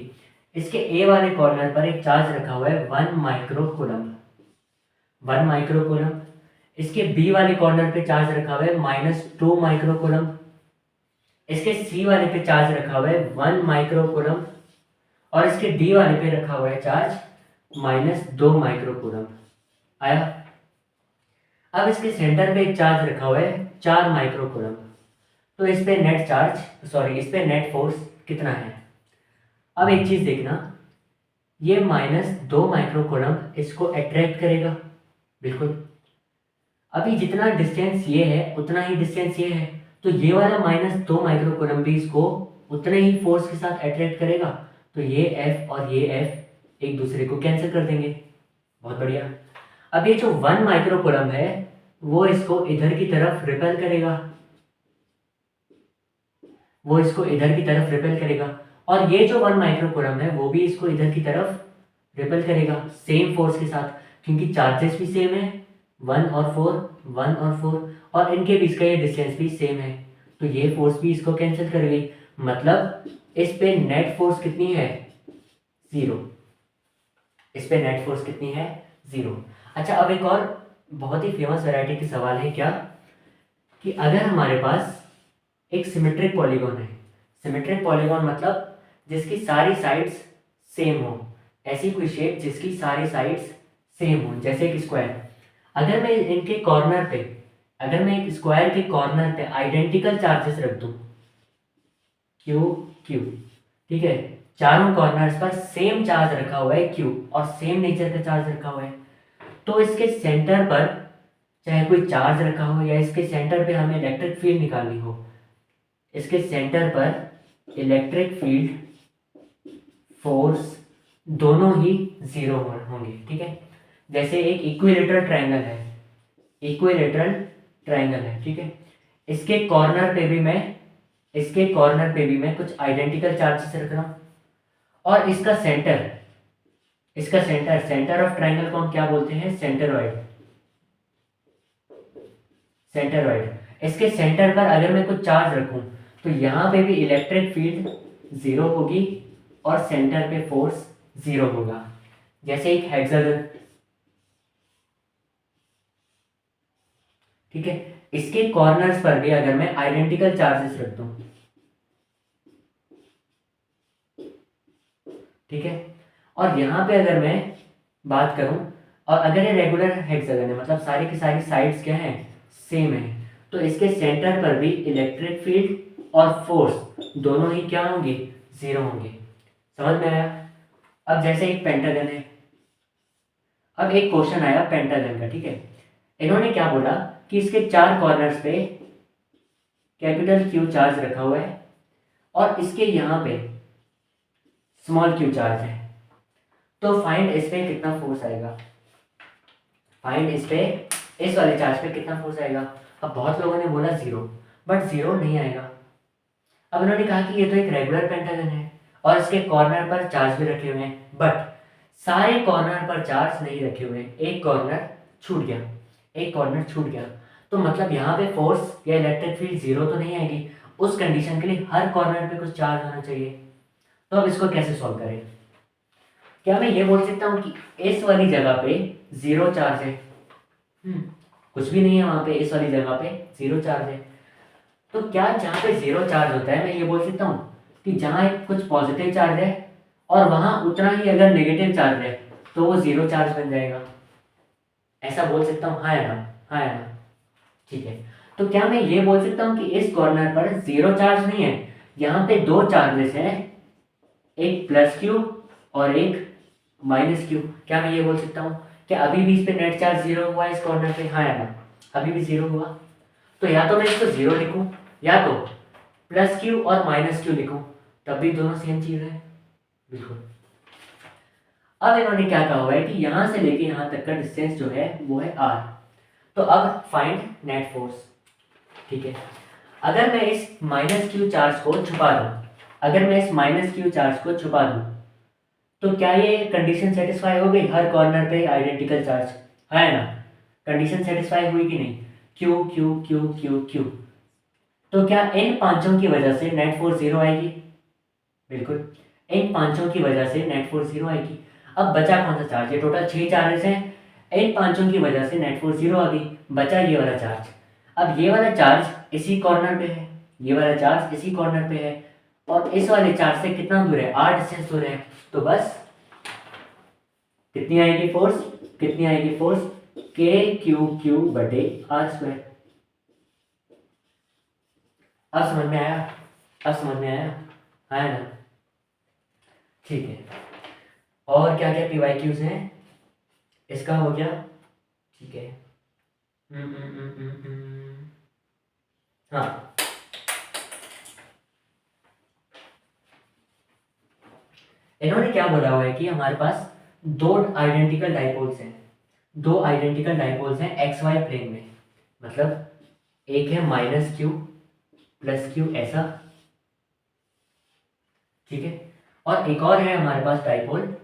इसके ए वाले कॉर्नर पर एक चार्ज रखा हुआ है 1 माइक्रोकूलम, 1 माइक्रोकूलम। इसके बी वाले कॉर्नर पे चार्ज रखा हुआ है -2 माइक्रोकूलम। इसके सी वाले पे चार्ज रखा हुआ है 1 माइक्रोकूलम और इसके डी वाले पे रखा हुआ है चार्ज -2 माइक्रोकूलम। आया? अब इसके सेंटर पे एक चार्ज रखा हुआ है 4 माइक्रोकूलम। तो इस पे नेट चार्ज, सॉरी, इस पे नेट फोर्स कितना है? अब एक चीज देखना, ये -2 माइक्रोकूलम इसको अट्रैक्ट करेगा, बिल्कुल। अभी जितना डिस्टेंस ये है उतना ही डिस्टेंस ये है, तो ये वाला -2 माइक्रोकूलम भी इसको उतने ही फोर्स के साथ अट्रैक्ट करेगा। तो ये F और ये F एक दूसरे को कैंसिल कर देंगे, बहुत बढ़िया। अब ये जो 1 माइक्रोकूलम है वो इसको इधर की तरफ रिपेल करेगा, वो इसको इधर की तरफ रिपेल करेगा, और ये जो 1 माइक्रोकूलम है वो भी इसको इधर की तरफ रिपेल करेगा सेम फोर्स के साथ, क्योंकि चार्जेस भी सेम है, 1 और 4, 1 और 4, और इनके बीच का ये डिस्टेंस भी सेम है। तो ये फोर्स भी इसको कैंसिल कर गई, मतलब इस पे नेट फोर्स कितनी है? 0। इस पे नेट फोर्स कितनी है? 0। अच्छा, अब एक और बहुत ही फेमस वैरायटी की सवाल है क्या, कि अगर हमारे पास एक सिमेट्रिक पॉलीगॉन है, सिमेट्रिक पॉलीगॉन मतलब जिसकी सारी साइड्स सेम हो, ऐसी कोई शेप जिसकी सारी साइड्स सेम हो, जैसे एक स्क्वायर। अगर मैं इनके कॉर्नर पे, अगर मैं एक स्क्वायर के कॉर्नर पे आइडेंटिकल चार्जेस रख दूं, क्यू क्यू, ठीक है, चारों कॉर्नर्स पर सेम चार्ज रखा हुआ है क्यू, और सेम नेचर का चार्ज रखा हुआ है, तो इसके सेंटर पर चाहे कोई चार्ज रखा हो या इसके सेंटर पे हमें इलेक्ट्रिक फील्ड निकालनी हो, इसके सेंटर पर इलेक्ट्रिक फील्ड, फोर्स दोनों ही 0 होंगे, ठीक है। जैसे एक इक्विलेटरल ट्रायंगल है, इक्विलेटरल ट्रायंगल है, ठीक है, इसके कॉर्नर पे भी मैं, इसके कॉर्नर पे भी मैं कुछ आइडेंटिकल चार्जेस रख रहा हूं, और इसका सेंटर, इसका सेंटर, सेंटर ऑफ ट्रायंगल को हम क्या बोलते हैं? सेंटरॉइड, सेंटरॉइड। इसके सेंटर पर अगर मैं कुछ चार्ज रखूं तो यहां पे भी इलेक्ट्रिक फील्ड 0 होगी और सेंटर पे फोर्स 0 होगा, जैसे एक हेक्सागन, ठीक है। इसके कॉर्नर्स पर भी अगर मैं आइडेंटिकल चार्जेस रख दूं, ठीक है, और यहां पे अगर मैं बात करूं, और अगर ये रेगुलर हेक्सागन है मतलब सारी की सारी साइड्स क्या हैं? सेम है, तो इसके सेंटर पर भी इलेक्ट्रिक फील्ड और फोर्स दोनों ही क्या होंगे? 0 होंगे। समझ में आया? अब जैसे एक पेंटागन है, अब एक क्वेश्चन आया पेंटागन का, ठीक है। इन्होंने क्या बोला कि इसके 4 कॉर्नर्स पे कैपिटल क्यू चार्ज रखा हुआ है और इसके यहाँ पे स्मॉल क्यू चार्ज है, तो फाइंड इस पे कितना फोर्स आएगा, फाइंड इस पे, इस वाले चार्ज पे कितना फोर्स आएगा। अब बहुत लोगों ने बोला 0, बट 0 नहीं आएगा। अब इन्होंने कहा कि ये तो एक रेगुलर पेंटागन है और इसके कॉर्नर पर चार्ज भी रखे हुए हैं, बट सारे कॉर्नर पर चार्ज नहीं रखे हुए, एक कॉर्नर छूट गया, एक कॉर्नर छूट गया, तो मतलब यहाँ पे फोर्स या इलेक्ट्रिक फील्ड 0 तो नहीं आएगी। उस कंडीशन के लिए हर कॉर्नर पे कुछ चार्ज होना चाहिए। तो अब इसको कैसे सॉल्व करें? क्या मैं ये बोल सकता हूँ कि इस वाली जगह पे 0 चार्ज है? कुछ भी नहीं है वहां पे, इस वाली जगह पे 0 चार्ज है। तो क्या जहाँ पे 0 चार्ज होता है मैं ये बोल सकता हूँ कि जहाँ एक कुछ पॉजिटिव चार्ज है और वहां उतना ही अगर नेगेटिव चार्ज है तो वो 0 चार्ज बन जाएगा, ऐसा बोल सकता हूँ? हाँ या ना? हाँ या ना? ठीक है। तो क्या मैं ये बोल सकता हूँ कि इस कॉर्नर पर जीरो चार्ज नहीं है, यहाँ पे दो चार्जेस हैं, एक प्लस क्यू और एक माइनस क्यू। क्या मैं ये बोल सकता हूँ कि अभी भी इस पे नेट चार्ज जीरो हुआ है इस कॉर्नर पे, हाँ या ना, अभी भी जीरो हुआ। तो या तो मैं इसको जीरो लिखूँ या तो प्लस क्यू और माइनस क्यू लिखूँ, तब भी दोनों सेम चीज़ है। बिल्कुल। अब इन्होंने क्या कहा हुआ है कि यहाँ से लेके यहाँ तक का डिस्टेंस जो है वो है आर। तो अब फाइंड नेट फोर्स। ठीक है, अगर मैं इस माइनस क्यू चार्ज को छुपा दूँ, अगर मैं इस माइनस क्यू चार्ज को छुपा दूँ तो क्या ये कंडीशन सेटिस्फाई हो गई, हर कॉर्नर पे आइडेंटिकल चार्ज है ना, कंडीशन सेटिस्फाई हुई कि नहीं, Q Q Q Q Q. तो क्या इन पांचों की वजह से नेट फोर्स जीरो आएगी? बिल्कुल, इन पांचों की वजह से नेट फोर्स जीरो आएगी। अब बचा कौन सा चार्ज, ये टोटल 6 चार्जेस हैं, इन पांचों की वजह से नेट फोर्स जीरो आ गई, बचा ये वाला चार्ज। अब ये वाला चार्ज इसी कॉर्नर पे है, ये वाला चार्ज इसी कॉर्नर पे है, और इस वाले चार्ज से कितना दूर है, आर डिस्टेंस दूर है। तो बस कितनी आएगी फोर्स, कितनी आएगी फोर्स, के क्यू क्यू बटे आर स्क्वायर। अब समझ में आया, अब समझ में आया, है ना? ठीक है, और क्या क्या पीवाई क्यूज हैं, इसका हो गया। ठीक है, हाँ, इन्होंने क्या बोला हुआ है कि हमारे पास दो आइडेंटिकल डाइपोल्स हैं, दो आइडेंटिकल डाइपोल्स हैं एक्स वाई प्लेन में, मतलब एक है माइनस क्यू प्लस क्यू ऐसा, ठीक है, और एक और है हमारे पास डाइपोल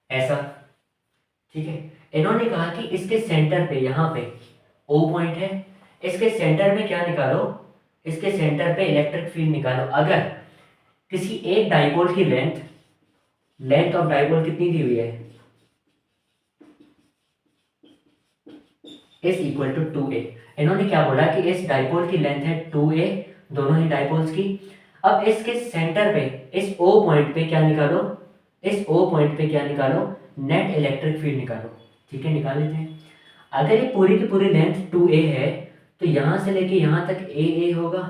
ऐसा। ठीक है, इन्होंने कहा कि इसके सेंटर पे, यहाँ पे ओ पॉइंट है, इसके सेंटर में क्या निकालो, इसके सेंटर पे इलेक्ट्रिक फील्ड निकालो। अगर किसी एक डाइपोल की लेंथ, लेंथ ऑफ डाइपोल कितनी दी हुई है, इज इक्वल टू 2a। इन्होंने क्या बोला कि इस डाइपोल की लेंथ है 2a, दोनों ही डाइपोल्स की। अब इसके सेंटर पे, इस ओ पॉइंट पे क्या निकालो, इस ओ पॉइंट पे क्या निकालो, नेट इलेक्ट्रिक फील्ड निकालो। ठीक है, निकाल लेते हैं। अगर ये पूरी की पूरी लेंथ 2a है तो यहां से लेके यहां तक a होगा,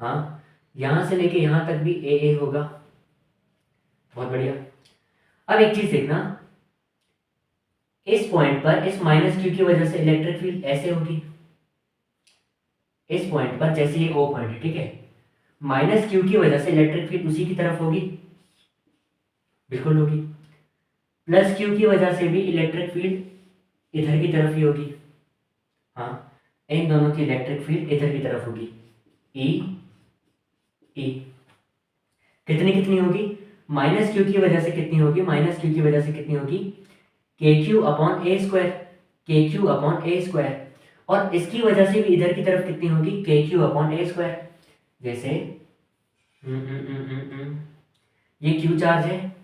हाँ, यहां से लेके यहां तक भी a होगा। बहुत बढ़िया। अब एक चीज देखना, इस पॉइंट पर इस माइनस क्यू की वजह से इलेक्ट्रिक फील्ड ऐसे होगी, इस पॉइंट पर, जैसे ये ओ पॉइंट है, ठीक है, माइनस क्यू की वजह से इलेक्ट्रिक फील्ड उसी की तरफ होगी, बिल्कुल होगी। प्लस क्यू की वजह से भी इलेक्ट्रिक फील्ड इधर की तरफ ही होगी, हाँ, इन दोनों की इलेक्ट्रिक फील्ड इधर की तरफ होगी, ई ई। कितनी कितनी होगी, माइनस क्यू की वजह से कितनी होगी, माइनस क्यू की वजह से कितनी होगी, के क्यू अपॉन ए स्क्वायर, के क्यू अपॉन ए स्क्वायर। और इसकी वजह से भी इधर की तरफ कितनी होगी, के क्यू अपॉन ए स्क्वायर। जैसे ये क्यू चार्ज है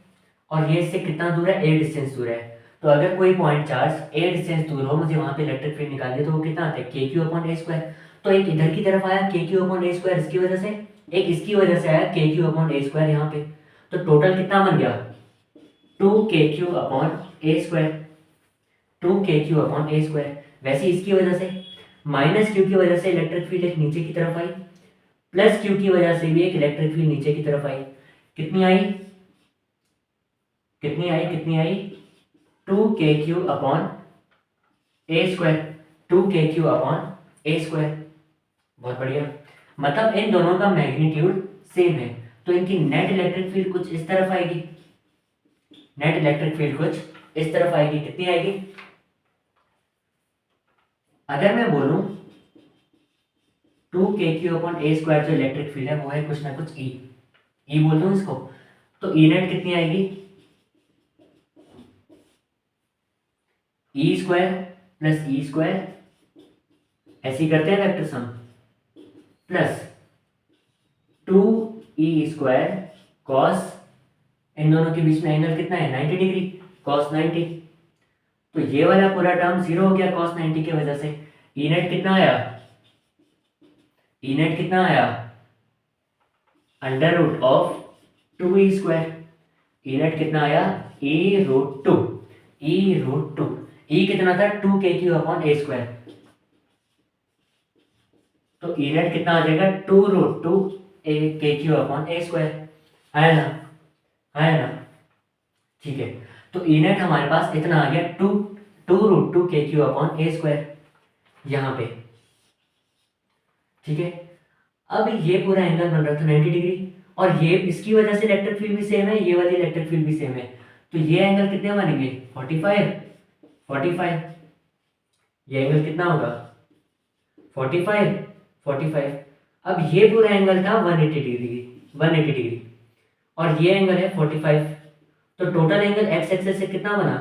और ये इससे कितना दूर है, ए डिस्टेंस दूर है। तो अगर कोई पॉइंट चार्ज ए डिस्टेंस दूर हो, मुझे वहां पे इलेक्ट्रिक फील्ड निकालनी है, तो वो कितना आता है, के क्यू अपॉन ए स्क्वायर। तो एक इधर की तरफ आया के क्यू अपॉन ए स्क्वायर इसकी वजह से, एक इसकी वजह से आया के क्यू अपॉन ए स्क्वायर यहाँ पे। तो टोटल कितना बन गया, 2 अपॉन ए स्क्वायर, 2 अपॉन ए स्क्वायर। वैसे इसकी वजह से, माइनस क्यू की वजह से इलेक्ट्रिक फील्ड एक नीचे की तरफ आई, प्लस क्यू की वजह से भी एक इलेक्ट्रिक फील्ड नीचे की तरफ आई। कितनी आई, कितनी आई, कितनी आई, 2 अपॉन ए स्क्वायर, 2 अपॉन ए स्क्वायर। बहुत बढ़िया, मतलब इन दोनों का मैग्नीट्यूड सेम है, तो इनकी नेट इलेक्ट्रिक फील्ड कुछ इस तरफ आएगी, नेट इलेक्ट्रिक फील्ड कुछ इस तरफ आएगी। कितनी आएगी, अगर मैं बोलूं 2 अपॉन ए स्क्वायर जो इलेक्ट्रिक फील्ड है वो है कुछ ना कुछ ई, ई बोल दूं इसको, तो ई नेट कितनी आएगी, E square plus E square, ऐसे ही करते हैं vector sum, plus 2e square cos, इन दोनों के बीच में एंगल कितना है, 90 डिग्री, कॉस 90। तो ये वाला पूरा टर्म जीरो हो गया कॉस 90 की वजह से। ई नेट कितना आया, ई नेट कितना आया, under root of 2e square. E net कितना आया, e रूट 2। E√2, ई कितना था 2kq/a², तो ई नेट कितना आ जाएगा 2√2 kq/a², है ना, है ना, ठीक है। तो ई नेट हमारे पास इतना आ गया 2√2 kq/a² यहाँ पे, ठीक है। अब ये पूरा एंगल बन रहा था 90 डिग्री, और ये इसकी वजह से इलेक्ट्रिक फील्ड भी सेम है, ये वाली इलेक्ट्रिक फील्ड भी सेम है, तो ये एंगल कितने बनेंगे 45, 45, ये एंगल कितना होगा 45, 45। अब ये पूरा एंगल था 180 डिग्री, 180 डिग्री, और ये एंगल है 45, तो टोटल एंगल एक्स एक्सेस से कितना बना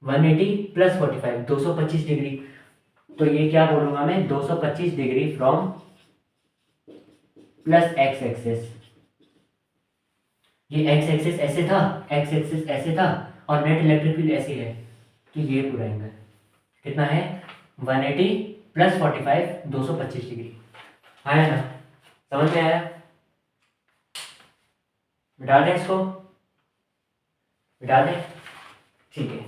180 + 45, 225 डिग्री। तो ये क्या बोलूंगा मैं 225 degree from plus X axis, ये एक्स एक्सेस ऐसे था, एक्स एक्सेस ऐसे था, और नेट इलेक्ट्रिक फील्ड ऐसे है, तो ये पूरा एंगल कितना है 180 + 45, 225 डिग्री, है ना, समझ में आया। मिटा दें इसको, मिटा दें, ठीक है।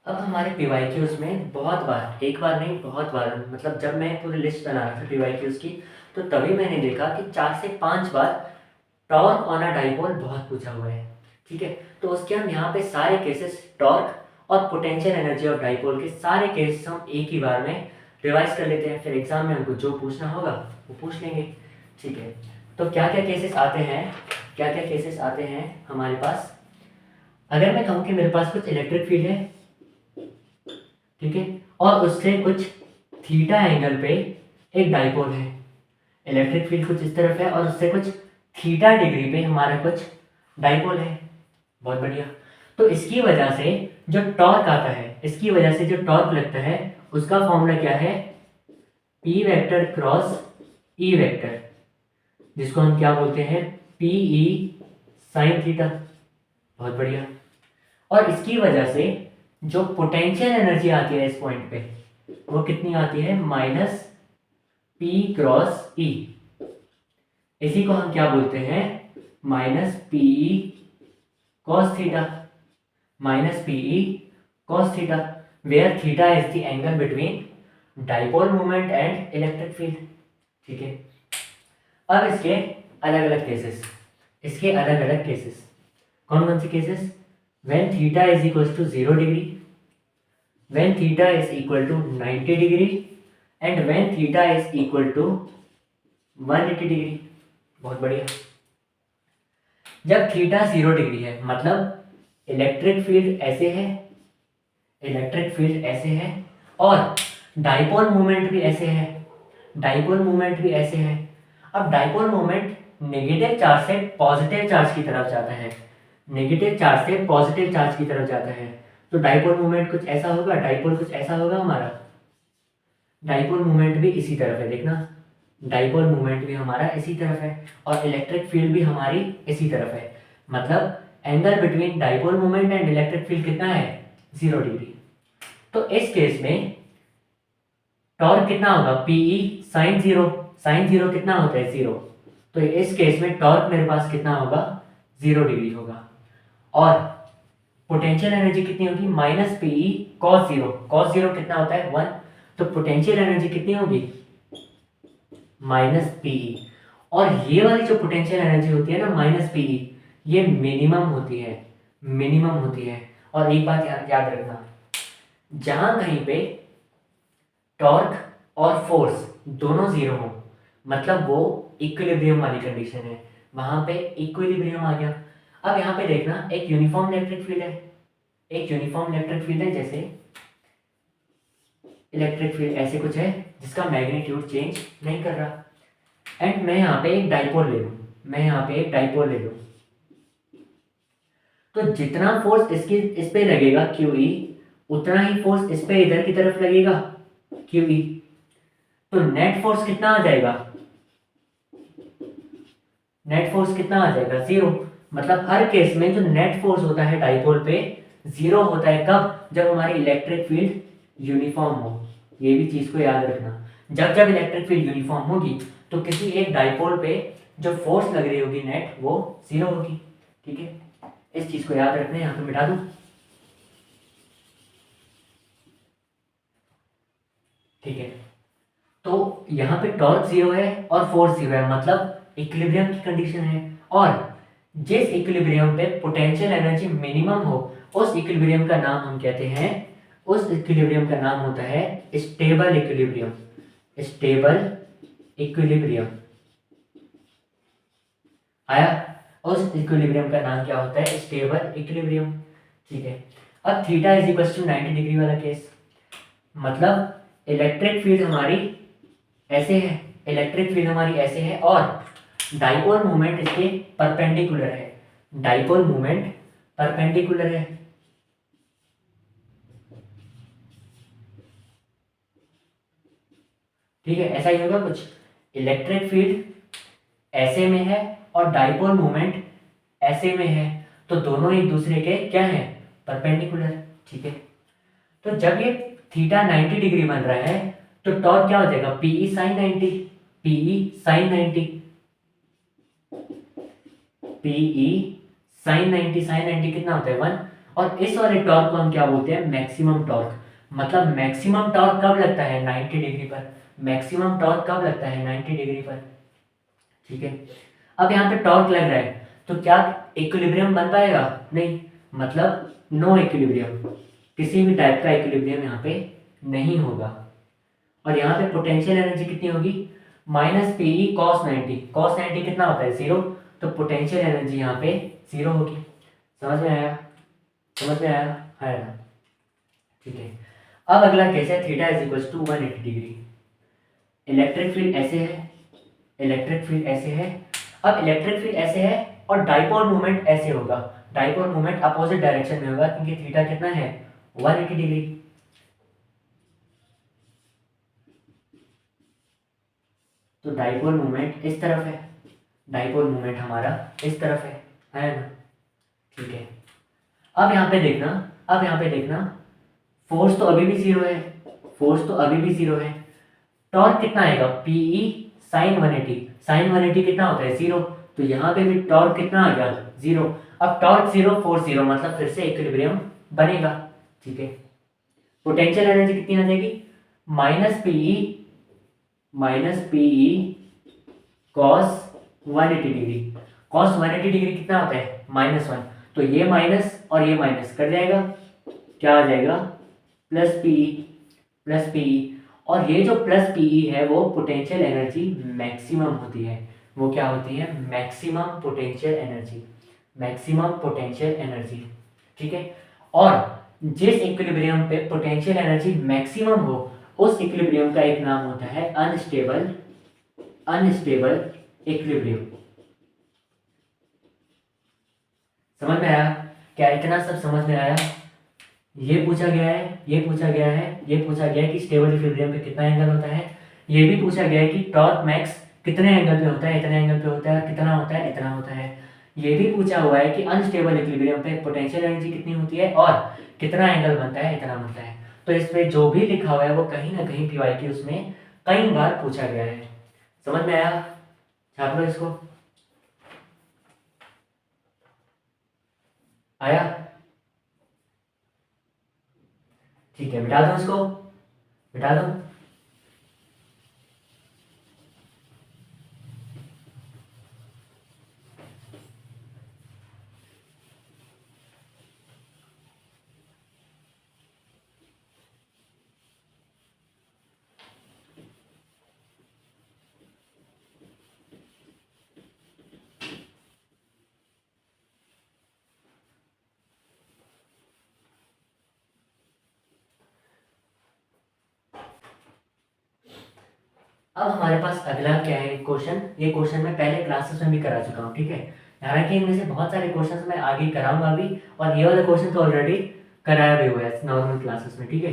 अब हमारे पीवाईक्यूज में बहुत बार, एक बार नहीं बहुत बार, मतलब जब मैं पूरी लिस्ट बना रहा था पीवाईक्यूज की, तो तभी मैंने देखा कि 4 से 5 बार टॉर्क ऑन अ डाइपोल बहुत पूछा हुआ है, ठीक है। तो उसके हम यहाँ पे सारे केसेस टॉर्क और पोटेंशियल एनर्जी ऑफ डाइपोल के सारे केसेस हम एक ही बार में रिवाइज कर लेते हैं, फिर एग्जाम में हमको जो पूछना होगा वो पूछ लेंगे, ठीक है। तो क्या क्या केसेस आते हैं, क्या क्या केसेस आते हैं हमारे पास। अगर मैं कहूँ कि मेरे पास कुछ इलेक्ट्रिक फील्ड है, ठीक है, और उससे कुछ थीटा एंगल पे एक डाइपोल है, इलेक्ट्रिक फील्ड कुछ इस तरफ है और उससे कुछ थीटा डिग्री पे हमारा कुछ डाइपोल है, बहुत बढ़िया। तो इसकी वजह से जो टॉर्क आता है, इसकी वजह से जो टॉर्क लगता है, उसका फॉर्मूला क्या है P vector cross E vector, जिसको हम क्या बोलते हैं PE साइन थीटा, बहुत बढ़िया। और इसकी वजह से जो पोटेंशियल एनर्जी आती है इस पॉइंट पे, वो कितनी आती है -P क्रॉस E, इसी को हम क्या बोलते हैं -PE cos theta, -PE cos theta, where theta is the angle between dipole moment and electric field, ठीक है। अब इसके अलग अलग केसेस, इसके अलग अलग केसेस कौन कौन से cases, when theta is equals to 0 degree, when theta is equal to 90 degree, and when theta is equal to 180 degree, बहुत बढ़िया। जब थीटा 0 डिग्री है मतलब इलेक्ट्रिक फील्ड ऐसे है, इलेक्ट्रिक फील्ड ऐसे है, और डाइपोल मोमेंट भी ऐसे है, डाइपोल मोमेंट भी ऐसे है। अब डाइपोल मोमेंट नेगेटिव चार्ज से पॉजिटिव चार्ज की तरफ जाता है, नेगेटिव चार्ज से पॉजिटिव चार्ज की तरफ जाता है, तो डाइपोल मोमेंट कुछ ऐसा होगा, डाइपोल कुछ ऐसा होगा हमारा, डाइपोल मोमेंट भी इसी तरफ है, देखना डाइपोल मोमेंट भी हमारा इसी तरफ है, और इलेक्ट्रिक फील्ड भी हमारी इसी तरफ है, मतलब angle between dipole moment and electric field कितना है 0 डिग्री। तो इस केस में टॉर्क कितना होगा PE साइन 0, साइन 0 कितना होता है 0, तो इस केस में टॉर्क मेरे पास कितना होगा 0 डिग्री होगा, और पोटेंशियल एनर्जी कितनी होगी -PE cos 0, cos 0 कितना होता है 1, तो पोटेंशियल एनर्जी कितनी होगी -PE, और ये वाली जो पोटेंशियल एनर्जी होती है ना -PE, ये मिनिमम होती है, मिनिमम होती है। और एक बात याद रखना, जहां कहीं पे टॉर्क और फोर्स दोनों 0 हो, मतलब वो इक्विलिब्रियम वाली कंडीशन है, वहां पे इक्विलिब्रियम आ गया। अब यहाँ पे देखना एक यूनिफॉर्म इलेक्ट्रिक फील्ड है, एक यूनिफॉर्म इलेक्ट्रिक फील्ड है, जैसे इलेक्ट्रिक फील्ड ऐसे कुछ है जिसका मैग्नीट्यूड चेंज नहीं कर रहा, एंड मैं यहाँ पे एक डाइपोल ले लूँ, मैं यहाँ पे एक डाइपोल ले लूँ, तो जितना फोर्स इसकी इस पे लगेगा QE, उतना ही फोर्स इस पे इधर की तरफ लगेगा QE। तो नेट फोर्स कितना आ जाएगा? नेट फोर्स कितना आ जाएगा? 0। मतलब हर केस में जो नेट फोर्स होता है डाइपोल पे 0 होता है। कब? जब हमारी इलेक्ट्रिक फील्ड यूनिफॉर्म हो। ये भी चीज को याद रखना, जब जब इलेक्ट्रिक फील्ड यूनिफॉर्म होगी तो किसी एक डाइपोल पे जो फोर्स लग रही होगी नेट, वो 0 होगी। ठीक है, इस चीज को याद रखना है। यहाँ पे मिटा दूं। ठीक है, तो यहाँ पे टॉर्क 0 है और फोर्स 0 है, मतलब इक्विलिब्रियम की कंडीशन है। और जिस इक्विलिब्रियम पे पोटेंशियल एनर्जी मिनिमम हो, उस इक्विलिब्रियम का नाम हम कहते हैं, उस इक्विलिब्रियम का नाम होता है स्टेबल इक्विलिब्रियम। स्टेबल इक्विलिब्रियम आया? उस इक्विलिब्रियम का नाम क्या होता है? Stable equilibrium. ठीक है, अब theta is equal to 90 degree वाला केस, मतलब इलेक्ट्रिक फील्ड हमारी ऐसे है, इलेक्ट्रिक फील्ड हमारी ऐसे है और डाइपोल मूवमेंट इसके परपेंडिकुलर है। डाइपोल मूवमेंट परपेंडिकुलर है। ठीक है, ऐसा ही होगा कुछ। इलेक्ट्रिक फील्ड ऐसे में है और डाइपोल मूवमेंट ऐसे में है, तो दोनों एक दूसरे के क्या है? परपेंडिकुलर। ठीक है, तो जब ये थीटा 90 डिग्री बन रहा है तो टॉर्क क्या हो जाएगा? P E sine 90। P E sine 90, P E sine 90। Sine 90 कितना होता है? 1। और इस वाले टॉर्क को हम क्या बोलते हैं? Maximum torque. मतलब मैक्सिमम टॉर्क कब लगता है? 90 डिग्री पर। मैक्सिमम टॉर्क कब लगता है? 90 डिग्री पर। ठीक है, अब यहाँ पे टॉर्क लग रहा है तो क्या इक्विलिब्रियम बन पाएगा? नहीं, मतलब नो इक्विलिब्रियम, किसी भी टाइप का इक्विलिब्रियम यहाँ पे नहीं होगा। और यहाँ पे पोटेंशियल एनर्जी कितनी होगी? Minus P cos 90। कॉस 90 कितना होता है? 0। तो पोटेंशियल एनर्जी यहाँ पे 0 होगी। समझ में आया? समझ में आया है ना? ठीक है, अब अगला केस है theta is equal to 180 degree. Electric field ऐसे है, इलेक्ट्रिक फील्ड ऐसे है। अब इलेक्ट्रिक फील्ड ऐसे है और डाइपोल मूवमेंट ऐसे होगा। डाइपोल मूवमेंट अपोजिट डायरेक्शन में होगा क्योंकि थीटा कितना है? 180 डिग्री। तो डाइपोल मूवमेंट इस तरफ है, डाइपोल मूवमेंट हमारा इस तरफ है ना? ठीक है, अब यहाँ पे देखना, अब यहाँ पे देखना, फोर्स तो अभी भी 0 है, फोर्स तो अभी भी 0 है। टॉर्क कितना आएगा? PE sign 180। साइन 180 कितना होता है? 0। तो यहाँ पे भी टॉर्क कितना आ गया? 0। अब टॉर्क 0 फोर्स 0, मतलब फिर से इक्विलिब्रियम बनेगा। ठीक है, पोटेंशियल एनर्जी कितनी आ जाएगी? माइनस पीई कॉस 180 डिग्री। कॉस 180 डिग्री कितना होता है? -1। तो ये माइनस और ये माइनस कट जाएगा, क्या आ जाएगा? Plus PE. प्लस पीई, और ये जो प्लस पीई है वो पोटेंशियल एनर्जी मैक्सिमम होती है। वो क्या होती है? Maximum potential energy. Maximum potential energy. ठीक है, और जिस इक्विलिब्रियम पे पोटेंशियल एनर्जी मैक्सिमम हो, उस इक्विलिब्रियम का एक नाम होता है अनस्टेबल, अनस्टेबल इक्विलिब्रियम। समझ में आया? क्या इतना सब समझ में आया? ये पूछा गया है, ये पूछा गया है, ये पूछा गया है कि स्टेबल इक्विलिब्रियम पे कितना एंगल होता है। ये भी पूछा गया है कि टॉर्क मैक्स कितने एंगल पे होता है? इतने एंगल पे होता है। कितना होता है? इतना होता है। ये भी पूछा हुआ है कि अनस्टेबल इक्विलिब्रियम पे पोटेंशियल एनर्जी कितनी होती है और कितना एंगल बनता है? इतना बनता है। तो इसमें जो भी लिखा हुआ है वो कहीं ना कहीं पीवाईक्यू उसमें कई बार पूछा गया है। समझ में आया? छाप लो इसको। आया? ठीक है, मिटा दो इसको, मिटा दो। अब हमारे पास अगला क्या है क्वेश्चन। ये क्वेश्चन मैं पहले क्लासेस में भी करा चुका हूँ। ठीक है, हालांकि इनमें से बहुत सारे क्वेश्चन मैं आगे कराऊंगा अभी, और ये वाला क्वेश्चन तो ऑलरेडी कराया भी हुआ है नॉर्मल क्लासेस में, ठीक है।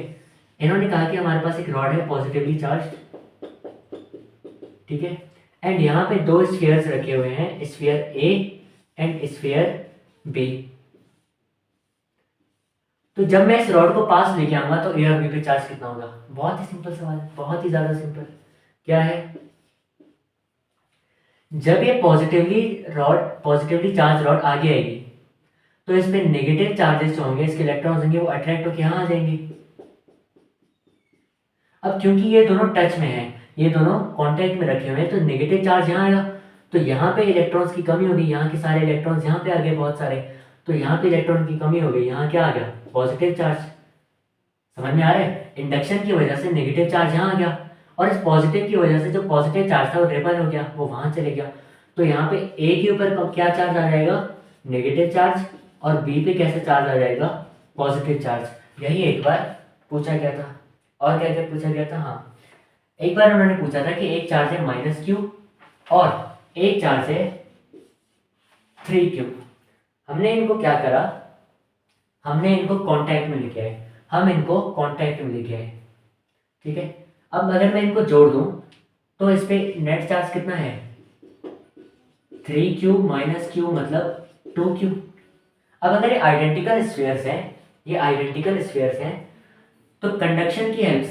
इन्होंने कहा कि हमारे पास एक रॉड है पॉजिटिवली चार्ज, ठीक है, एंड यहाँ पे दो स्फीयर्स रखे हुए हैं, sphere A and sphere B. तो जब मैं इस रॉड को पास लेके आऊंगा तो ए और बी पे चार्ज कितना होगा? बहुत ही सिंपल सवाल है, बहुत ही ज्यादा सिंपल। क्या है, जब ये पॉजिटिवली चार्ज रॉड आगे आएगी तो इसमें नेगेटिव चार्जेस जो होंगे, इसके इलेक्ट्रॉन्स होंगे, वो अट्रैक्ट होकर यहाँ आ जाएंगे। अब क्योंकि ये दोनों टच में हैं, ये दोनों कांटेक्ट में रखे हुए हैं, तो नेगेटिव चार्ज यहाँ आया, तो यहाँ पे इलेक्ट्रॉन्स की कमी होगी, यहाँ के सारे इलेक्ट्रॉन्स यहाँ पे आ गए बहुत सारे, तो यहाँ पे इलेक्ट्रॉन की कमी हो गई, यहाँ क्या आ गया? Positive charge. समझ में आ रहा है? इंडक्शन की वजह से नेगेटिव चार्ज यहाँ आ गया, और इस पॉजिटिव की वजह से जो पॉजिटिव चार्ज था वो रिपल हो गया, वो वहां चले गया। तो यहाँ पे ए के ऊपर क्या चार्ज आ जाएगा? नेगेटिव चार्ज, और बी पे कैसे चार्ज आ जाएगा? Positive charge. यही एक बार पूछा गया था। और क्या क्या पूछा गया था? हाँ, एक बार उन्होंने पूछा था कि एक चार्ज है -q और एक चार्ज है 3q। हमने इनको क्या करा? हमने इनको कांटेक्ट में लेके आए, हम इनको कांटेक्ट में लेके आए, ठीक है। अब अगर मैं इनको जोड़ दूं तो इस पे नेट चार्ज कितना है? 3q - q मतलब 2q। अब अगर ये आइडेंटिकल स्फीयर्स हैं, ये आइडेंटिकल स्फीयर्स हैं, तो कंडक्शन की हेल्प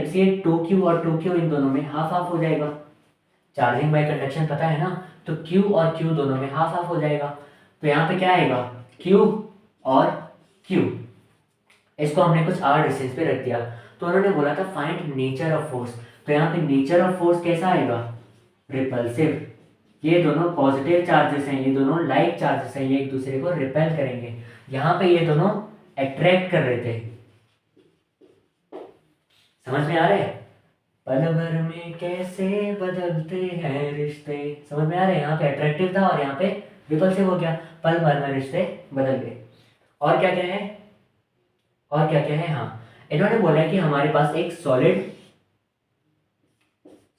से 2q और 2q इन दोनों में हाफ हाफ हो जाएगा। चार्जिंग बाय कंडक्शन पता है ना, तो q और q दोनों में हाफ हाफ हो जाएगा। तो यहाँ पे क्या आएगा? q और q। इसको हमने कुछ r डिस्टेंस पे रख दिया। तो उन्होंने बोला था फाइंड नेचर ऑफ फोर्स, तो यहाँ पे नेचर ऑफ फोर्स कैसा आएगा? रिपल्सिव। ये दोनों पॉजिटिव चार्जेस हैं, ये दोनों लाइक चार्जेस हैं, ये एक दूसरे को रिपेल करेंगे। यहाँ पे ये दोनों अट्रैक्ट कर रहे थे। समझ में आ रहे हैं? पल भर में कैसे बदलते हैं रिश्ते। समझ में आ रहे हैं? यहाँ पे अट्रैक्टिव था और यहाँ पे रिपल्सिव हो गया, पल भर में रिश्ते बदल गए। और क्या क्या है? और क्या क्या है? हाँ, इन्होंने बोला कि हमारे पास एक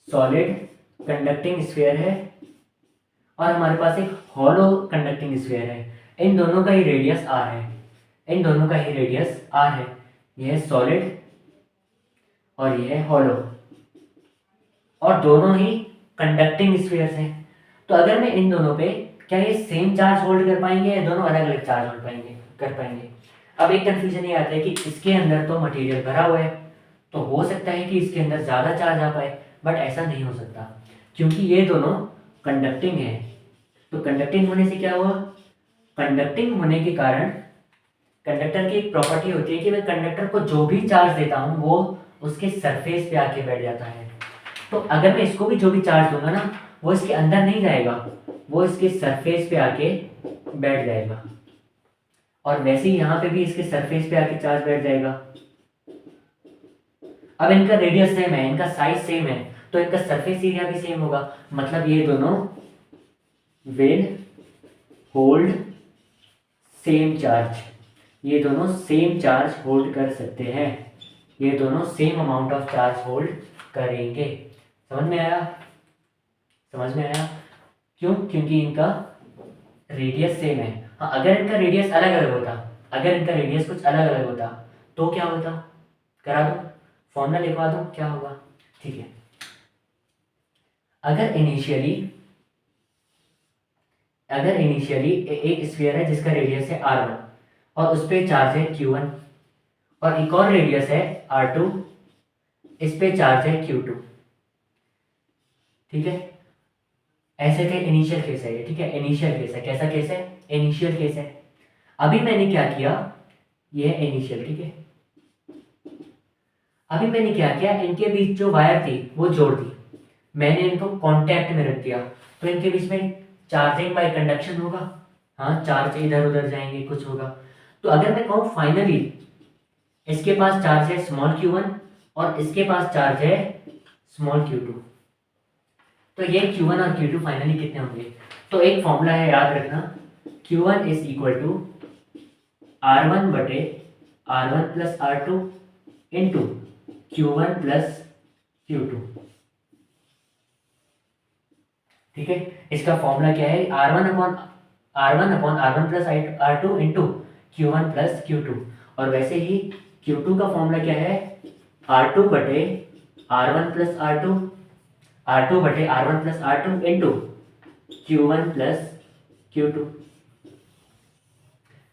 सॉलिड कंडक्टिंग स्फीयर है और हमारे पास एक हॉलो कंडक्टिंग स्फीयर है। इन दोनों का ही रेडियस r है, इन दोनों का ही रेडियस r है। यह है सॉलिड और यह है हॉलो, और दोनों ही कंडक्टिंग स्फीयर्स हैं। तो अगर मैं इन दोनों पे, क्या ये सेम चार्ज होल्ड कर पाएंगे या दोनों अलग अलग चार्ज होल्ड कर पाएंगे? अब एक कंफ्यूजन ये आता है कि इसके अंदर तो मटेरियल भरा हुआ है, तो हो सकता है कि इसके अंदर ज़्यादा चार्ज आ पाए, बट ऐसा नहीं हो सकता क्योंकि ये दोनों कंडक्टिंग है। तो कंडक्टिंग होने से क्या हुआ? कंडक्टिंग होने के कारण कंडक्टर की एक प्रॉपर्टी होती है कि मैं कंडक्टर को जो भी चार्ज देता हूँ वो उसके सरफेस पे आके बैठ जाता है। तो अगर मैं इसको भी जो भी चार्ज दूंगा ना, वो इसके अंदर नहीं जाएगा, वो इसके सरफेस पे आके बैठ जाएगा। और वैसे ही यहाँ पे भी इसके सरफेस पे आके चार्ज बैठ जाएगा। अब इनका रेडियस सेम है, इनका साइज सेम है, तो इनका सरफेस एरिया भी सेम होगा। मतलब ये दोनों विल होल्ड सेम चार्ज, ये दोनों सेम चार्ज होल्ड कर सकते हैं, ये दोनों same amount of charge hold करेंगे। समझ में आया? समझ में आया? क्यों? क्योंकि इनका रेडियस सेम है। हाँ, अगर इनका रेडियस अलग अलग होता, अगर इनका रेडियस कुछ अलग अलग होता तो क्या होता? करा दूं, फॉर्मूला लिखवा दूं, क्या होगा? ठीक है, अगर इनिशियली एक स्फीयर है जिसका रेडियस है r1 और उस पे चार्ज है q1, और एक और रेडियस है r2, इस पे चार्ज है q2, ठीक है। ऐसे थे इनिशियल केस है ये, ठीक है, इनिशियल केस है। कैसा केस है? इनिशियल केस है। अभी मैंने क्या किया, ये है इनिशियल, ठीक है। अभी मैंने क्या किया, इनके बीच जो वायर थी वो जोड़ दी, मैंने इनको कांटेक्ट में रख दिया, तो इनके बीच में चार्जिंग बाय कंडक्शन होगा। हाँ, चार्ज इधर उधर जाएंगे, कुछ होगा। तो अगर मैं कहूँ फाइनली इसके पास चार्ज है स्मॉल q1 और इसके पास चार्ज है स्मॉल q2, तो ये q1 और q2 फाइनली कितने होंगे? तो एक फॉर्मूला है, याद रखना, q1 is equal to r1 बटे r1 plus r2 into q1 plus q2। ठीक है, इसका फॉर्मूला क्या है, R1 plus R2 into Q1 plus Q2। और वैसे ही Q2 का फॉर्मूला क्या है, R2 बटे R1 प्लस R2, R2 बटे R1 plus R2 into Q1 plus Q2।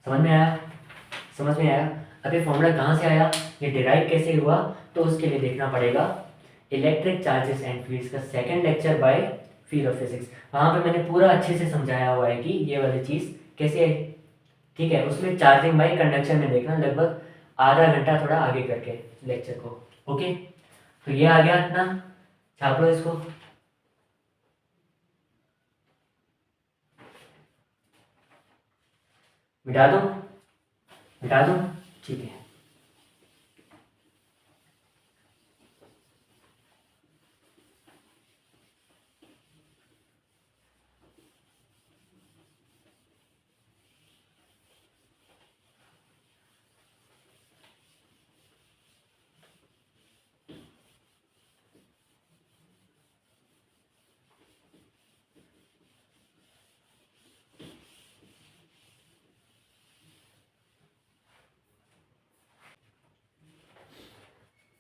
समझ में आया, समझ में आया। अब ये फॉर्मूला कहाँ से आया, ये डिराइव कैसे हुआ, तो उसके लिए देखना पड़ेगा इलेक्ट्रिक चार्जेस एंड फील्ड्स का second lecture by field of physics. वहाँ पे मैंने पूरा अच्छे से समझाया हुआ है कि ये वाली चीज़ कैसे है। ठीक है, उसमें चार्जिंग बाय कंडक्शन में देखना, लगभग आधा घंटा थोड़ा आगे करके लेक्चर को। ओके, तो ये आ गया इतना, छाप लो इसको। मिटा दो, मिटा दो, ठीक है।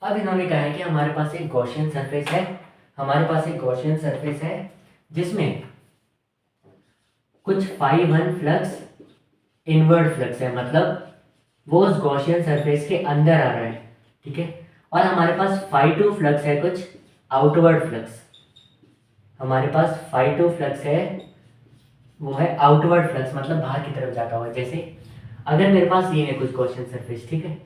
अब इन्होंने कहा है कि हमारे पास एक गॉसियन सरफेस है, हमारे पास एक गॉसियन सरफेस है जिसमें कुछ φ1 फ्लक्स इनवर्ड फ्लक्स है, मतलब वो उस गॉसियन सरफेस के अंदर आ रहा है। ठीक है, और हमारे पास φ2 फ्लक्स है कुछ आउटवर्ड फ्लक्स, हमारे पास φ2 फ्लक्स है, वो है आउटवर्ड फ्लक्स, मतलब बाहर की तरफ जाता हुआ। जैसे अगर मेरे पास ये है कुछ गॉसियन सरफेस, ठीक है,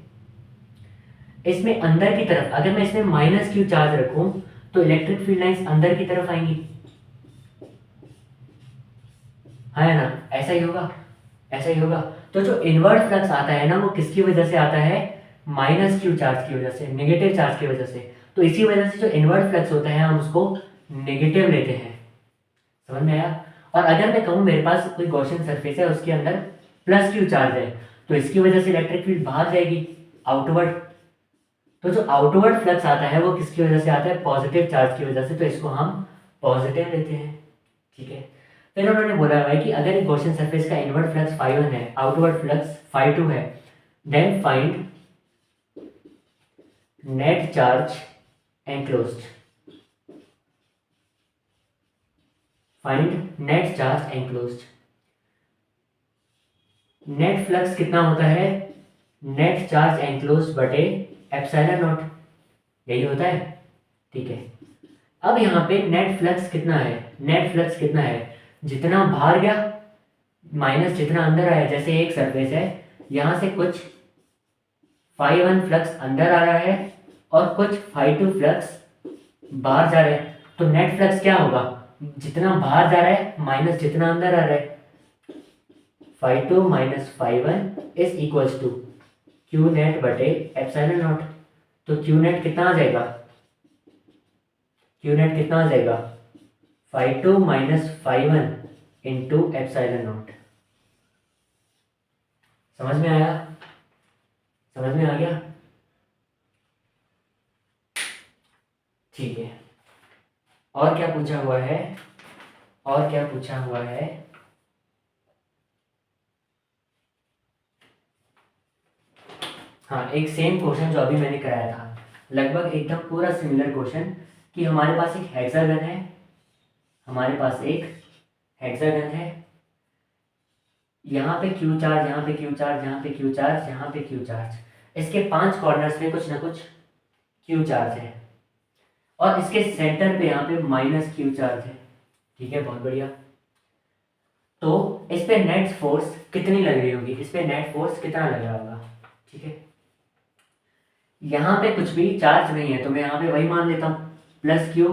इसमें अंदर की तरफ अगर मैं इसमें -q चार्ज रखूं तो इलेक्ट्रिक फील्ड लाइंस अंदर की तरफ आएंगी, है ना, ऐसा ही होगा, ऐसा ही होगा। तो जो इनवर्ट फ्लक्स आता है ना, वो किसकी वजह से आता है, -q चार्ज की वजह से, नेगेटिव चार्ज की वजह से। तो इसी वजह से जो इनवर्ट फ्लक्स होता है हम उसको नेगेटिव लेते हैं। समझ में आया। और अगर मैं कहूँ मेरे पास कोई गॉसियन सरफेस है, उसके अंदर +q चार्ज है, तो इसकी वजह से इलेक्ट्रिक फील्ड बाहर जाएगी, आउटवर्ड। तो जो आउटवर्ड फ्लक्स आता है वो किसकी वजह से आता है, पॉजिटिव चार्ज की वजह से, तो इसको हम पॉजिटिव लेते हैं। ठीक है, फिर उन्होंने बोला हुआ है कि अगर एक गॉसियन सरफेस का इनवर्ट फ्लक्स φ1 है, आउटवर्ड फ्लक्स φ2 है, then find net charge enclosed, find net charge enclosed. Net flux कितना होता है, नेट चार्ज एनक्लोज्ड बटे एप्सिलॉन नॉट, यही होता है। ठीक है, अब यहाँ पे नेट फ्लक्स कितना है, नेट फ्लक्स कितना है, जितना बाहर गया माइनस जितना अंदर आया। जैसे एक सरफेस है, यहाँ से कुछ φ1 फ्लक्स अंदर आ रहा है और कुछ φ2 फ्लक्स बाहर जा रहा है, तो नेट फ्लक्स क्या होगा, जितना बाहर जा रहा है माइनस जितना अंदर आ रहा है, φ2 minus φ1 is equals to Q net बटे एप्सिलॉन नॉट। तो क्यू नेट कितना आ जाएगा, क्यू नेट कितना आ जाएगा, φ2 माइनस φ1 इंटू एप्सिलॉन नॉट। समझ में आया, समझ में आ गया। ठीक है, और क्या पूछा हुआ है, और क्या पूछा हुआ है, हाँ, एक सेम क्वेश्चन जो अभी मैंने कराया था, लगभग एकदम पूरा सिमिलर क्वेश्चन, कि हमारे पास एक हेक्सागन है, हमारे पास एक हेक्सागन है, यहाँ पे क्यू चार्ज, यहाँ पे क्यू चार्ज, यहाँ पे क्यू चार्ज, यहाँ पे क्यू चार्ज, इसके 5 कॉर्नर्स में कुछ ना कुछ क्यू चार्ज है, और इसके सेंटर पे यहाँ पे -q चार्ज है। ठीक है, बहुत बढ़िया। तो इस पे नेट फोर्स कितनी लग रही होगी, इस पे नेट फोर्स कितना लग रहा होगा। ठीक है, यहाँ पे कुछ भी चार्ज नहीं है, तो मैं यहाँ पे वही मान लेता हूँ, +q,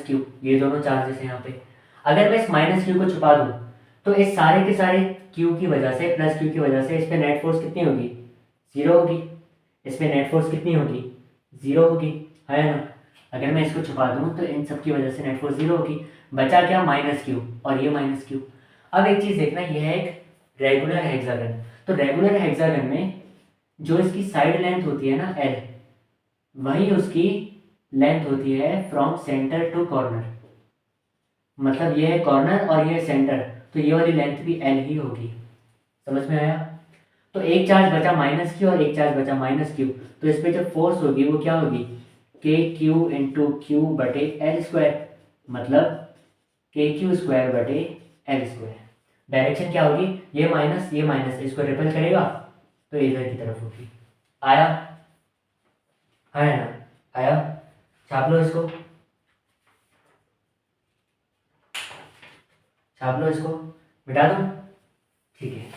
-q, ये दोनों चार्जेस हैं यहाँ पे। अगर मैं इस -q को छुपा दूँ तो इस सारे के सारे q की वजह से, +q की वजह से, इस पे नेट फोर्स कितनी होगी, 0 होगी। इस पे नेट फोर्स कितनी होगी, 0 होगी, है ना। अगर मैं इसको छुपा दूँ तो इन सब की वजह से नेट फोर्स 0 होगी, बचा क्या, -q और ये -q। अब एक चीज़ देखना, यह है एक रेगुलर हेक्सागन, तो रेगुलर हेक्सागन में जो इसकी साइड लेंथ होती है ना L, वही उसकी लेंथ होती है फ्रॉम सेंटर टू कॉर्नर, मतलब ये है कॉर्नर और ये है सेंटर, तो ये वाली लेंथ भी एल ही होगी। समझ में आया? तो एक चार्ज बचा माइनस क्यू और एक चार्ज बचा माइनस क्यू, तो इस पर जो फोर्स होगी वो क्या होगी, के क्यू इंटू क्यू बटे एल स्क्वायर, मतलब के क्यू स्क्वायर बटे एल स्क्वायर। डायरेक्शन क्या होगी, ये माइनस इसको रिपल करेगा तो इधर की तरफ होगी। आया? है ना? आया? छाप लो इसको, छाप लो इसको, मिटा दो। ठीक है।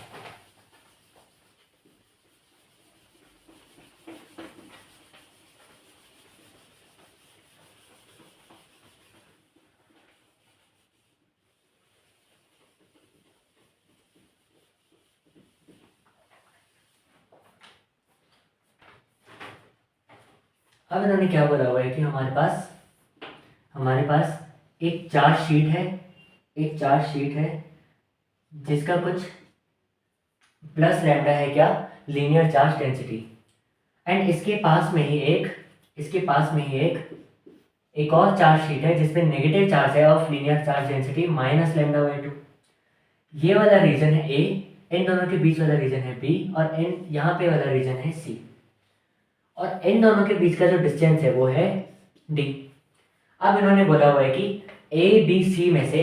अब इन्होंने क्या बोला हुआ है कि हमारे पास एक चार्ज शीट है, एक चार्ज शीट है जिसका कुछ प्लस लैम्डा है क्या, लीनियर चार्ज डेंसिटी, एंड इसके पास में ही एक और चार्ज शीट है जिसमें नेगेटिव चार्ज है of linear charge density minus lambda by two. ये वाला रीजन है ए, इन दोनों के बीच वाला रीजन है बी, और इन यहाँ पे वाला रीजन है सी, और इन दोनों के बीच का जो डिस्टेंस है वो है डी। अब इन्होंने बोला हुआ है कि ए बी सी में से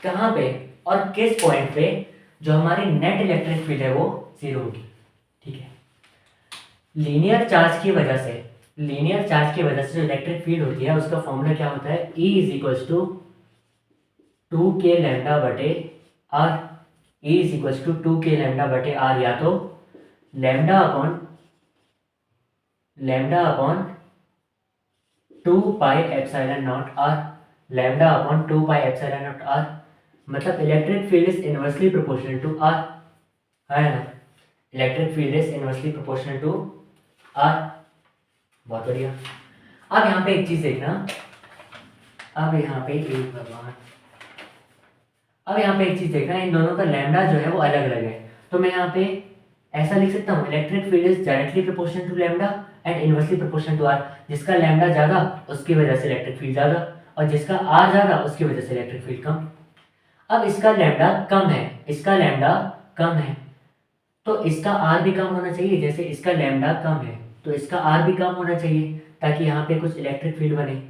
कहाँ पे और किस पॉइंट पे जो हमारी नेट इलेक्ट्रिक फील्ड है वो जीरो होगी। ठीक है। लीनियर चार्ज की वजह से जो इलेक्ट्रिक फील्ड होती है उसका फॉर्मूला क्या होता है, E is equals to 2k lambda बटे R. E is equals to 2k lambda बटे आर, या तो lambda upon 2 pi epsilon not are, lambda upon 2 pi epsilon not R, मतलब electric field is inversely proportional to R, है ना? Electric field is inversely proportional to R. बहुत बढ़िया। अब यहाँ पे एक चीज देखना, इन दोनों का लैम्डा जो है वो अलग अलग है, तो मैं यहाँ पे ऐसा लिख सकता हूँ, electric field is directly proportional to lambda and inversely proportional to R. जिसका लैम्डा ज्यादा उसकी वजह से इलेक्ट्रिक फील्ड ज्यादा, और जिसका आर ज्यादा उसकी वजह से इलेक्ट्रिक फील्ड कम। अब इसका लैम्डा कम है तो इसका आर भी कम होना चाहिए, जैसे इसका लैम्डा कम है तो इसका आर भी कम होना चाहिए ताकि यहाँ पे कुछ इलेक्ट्रिक फील्ड बने।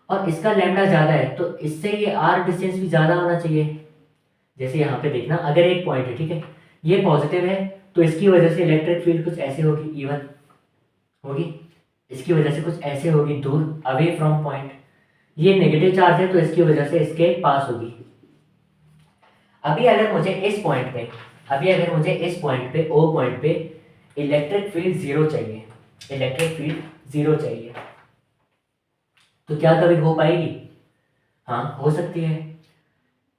और इसका लैम्डा ज़्यादा है तो इससे ये आर डिस्टेंस भी ज़्यादा होना चाहिए। जैसे यहाँ पे देखना, अगर एक पॉइंट है, ठीक है, ये पॉजिटिव है तो इसकी वजह से इलेक्ट्रिक फील्ड कुछ ऐसे होगी, इवन होगी, इसकी वजह से कुछ ऐसे होगी दूर, अवे फ्रॉम पॉइंट। ये नेगेटिव चार्ज है तो इसकी वजह से इसके पास होगी। अभी अगर मुझे इस पॉइंट पे ओ पॉइंट पे इलेक्ट्रिक फील्ड जीरो चाहिए, तो क्या कभी हो पाएगी? हाँ, हो सकती है,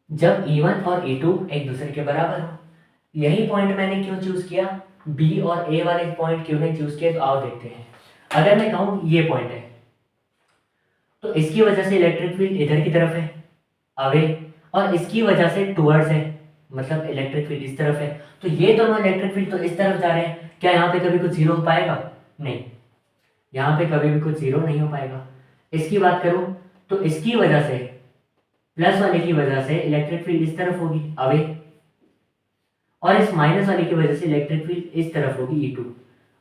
जब E1 और E2 एक दूसरे के बराबर हो। यही पॉइंट मैंने क्यों चूज किया, बी और ए वाले पॉइंट क्यों नहीं चूज किया, तो आओ देखते हैं। अगर मैं कहूँ ये पॉइंट है तो इसकी वजह से इलेक्ट्रिक फील्ड इधर की तरफ है, अवे, और इसकी वजह से टुवर्ड्स है, मतलब इलेक्ट्रिक फील्ड इस तरफ है, तो ये दोनों इलेक्ट्रिक फील्ड तो इस तरफ जा रहे हैं। क्या यहाँ पे कभी कुछ जीरो हो पाएगा? नहीं, यहाँ पे कभी भी कुछ जीरो नहीं हो पाएगा। इसकी बात करूं तो इसकी वजह से, प्लस वाले की वजह से इलेक्ट्रिक फील्ड इस तरफ होगी, अवे, और इस माइनस वाले की वजह से इलेक्ट्रिक फील्ड इस तरफ होगी, E2।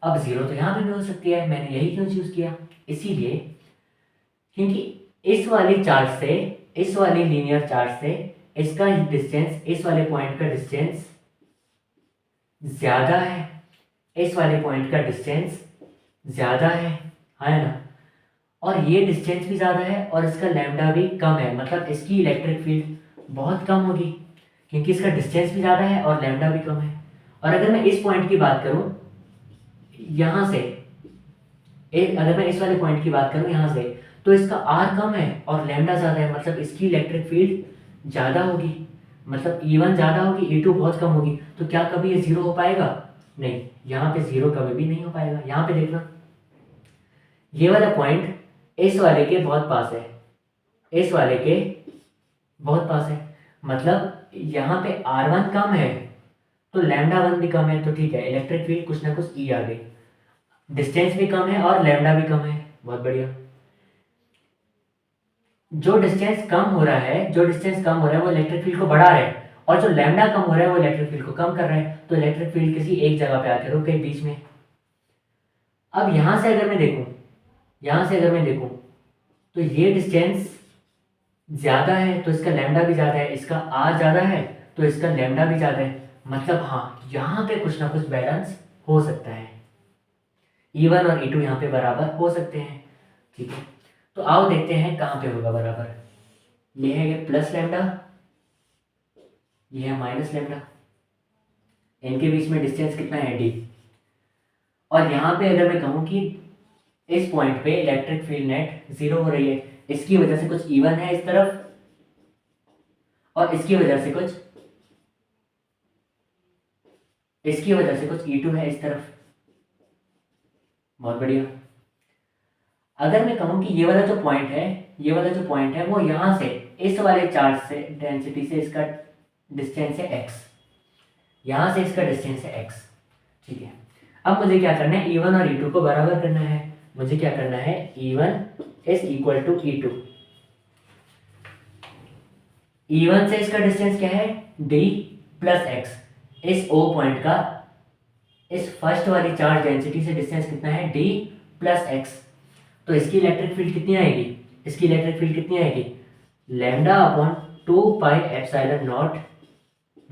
अब जीरो तो यहाँ पे भी हो सकती है, मैंने यही क्यों चूज किया, इसीलिए क्योंकि इस वाली लीनियर चार्ज से इसका डिस्टेंस, इस वाले पॉइंट का डिस्टेंस ज्यादा है, इस वाले पॉइंट का डिस्टेंस ज्यादा है ना? और ये डिस्टेंस भी ज़्यादा है और इसका लैम्डा भी कम है, मतलब इसकी इलेक्ट्रिक फील्ड बहुत कम होगी क्योंकि इसका डिस्टेंस भी ज़्यादा है और लैम्डा भी कम है। और अगर मैं इस पॉइंट की बात करूँ यहाँ से, अगर मैं इस वाले पॉइंट की बात करूँ यहाँ से, तो इसका आर कम है और लैम्डा ज़्यादा है, मतलब इसकी इलेक्ट्रिक फील्ड ज़्यादा होगी, मतलब E1 ज़्यादा होगी, E2 बहुत कम होगी। तो क्या कभी ये जीरो हो पाएगा? नहीं, यहाँ पे जीरो कभी भी नहीं हो पाएगा। यहाँ पे देखना, ये वाला पॉइंट इस वाले के बहुत पास है, इस वाले के बहुत पास है, मतलब यहाँ पे R1 कम है तो लैम्डा 1 भी कम है, तो ठीक है, इलेक्ट्रिक फील्ड कुछ ना कुछ E आ गई, डिस्टेंस भी कम है और लैम्डा भी कम है, बहुत बढ़िया। जो डिस्टेंस कम हो रहा है, जो डिस्टेंस कम हो रहा है वो इलेक्ट्रिक फील्ड को बढ़ा रहा है, और जो लैम्डा कम हो रहा है वो इलेक्ट्रिक फील्ड को कम कर रहा है। तो इलेक्ट्रिक फील्ड किसी एक जगह पे आके रुक गई बीच में। अब यहां से अगर मैं देखूं, यहां से अगर मैं देखूं तो ये डिस्टेंस ज़्यादा है तो इसका लैम्डा भी ज़्यादा है, इसका आर ज़्यादा है तो इसका लैम्डा भी ज़्यादा है। मतलब हाँ, यहाँ पे कुछ ना कुछ बैलेंस हो सकता है, E1 और E2 यहाँ पे बराबर हो सकते हैं। ठीक है, तो आओ देखते हैं कहाँ पे होगा बराबर। ये है ये प्लस लैम्डा, ये है माइनस लैम्डा, इनके बीच में डिस्टेंस कितना है डी। और यहाँ पे अगर मैं कहूँ कि इस पॉइंट पे इलेक्ट्रिक फील्ड नेट जीरो हो रही है, इसकी वजह से कुछ E1 है इस तरफ और इसकी वजह से कुछ E2 है इस तरफ। बहुत बढ़िया। अगर मैं कहूँ कि ये वाला जो पॉइंट है, ये वाला जो पॉइंट है वो यहाँ से इस वाले चार्ज से डेंसिटी से इसका डिस्टेंस है x, यहाँ से इसका डिस्टेंस है x। ठीक है, अब मुझे क्या करना है, E1 और E2 को बराबर करना है। मुझे क्या करना है, E1 is equal to E2। E1 से इसका डिस्टेंस क्या है, d प्लस x। इस O पॉइंट का इस फर्स्ट वाली चार्ज डेंसिटी से डिस्टेंस कितना है, d प्लस x। तो इसकी इलेक्ट्रिक फील्ड कितनी आएगी, इसकी इलेक्ट्रिक फील्ड कितनी आएगी, lambda upon 2 pi epsilon not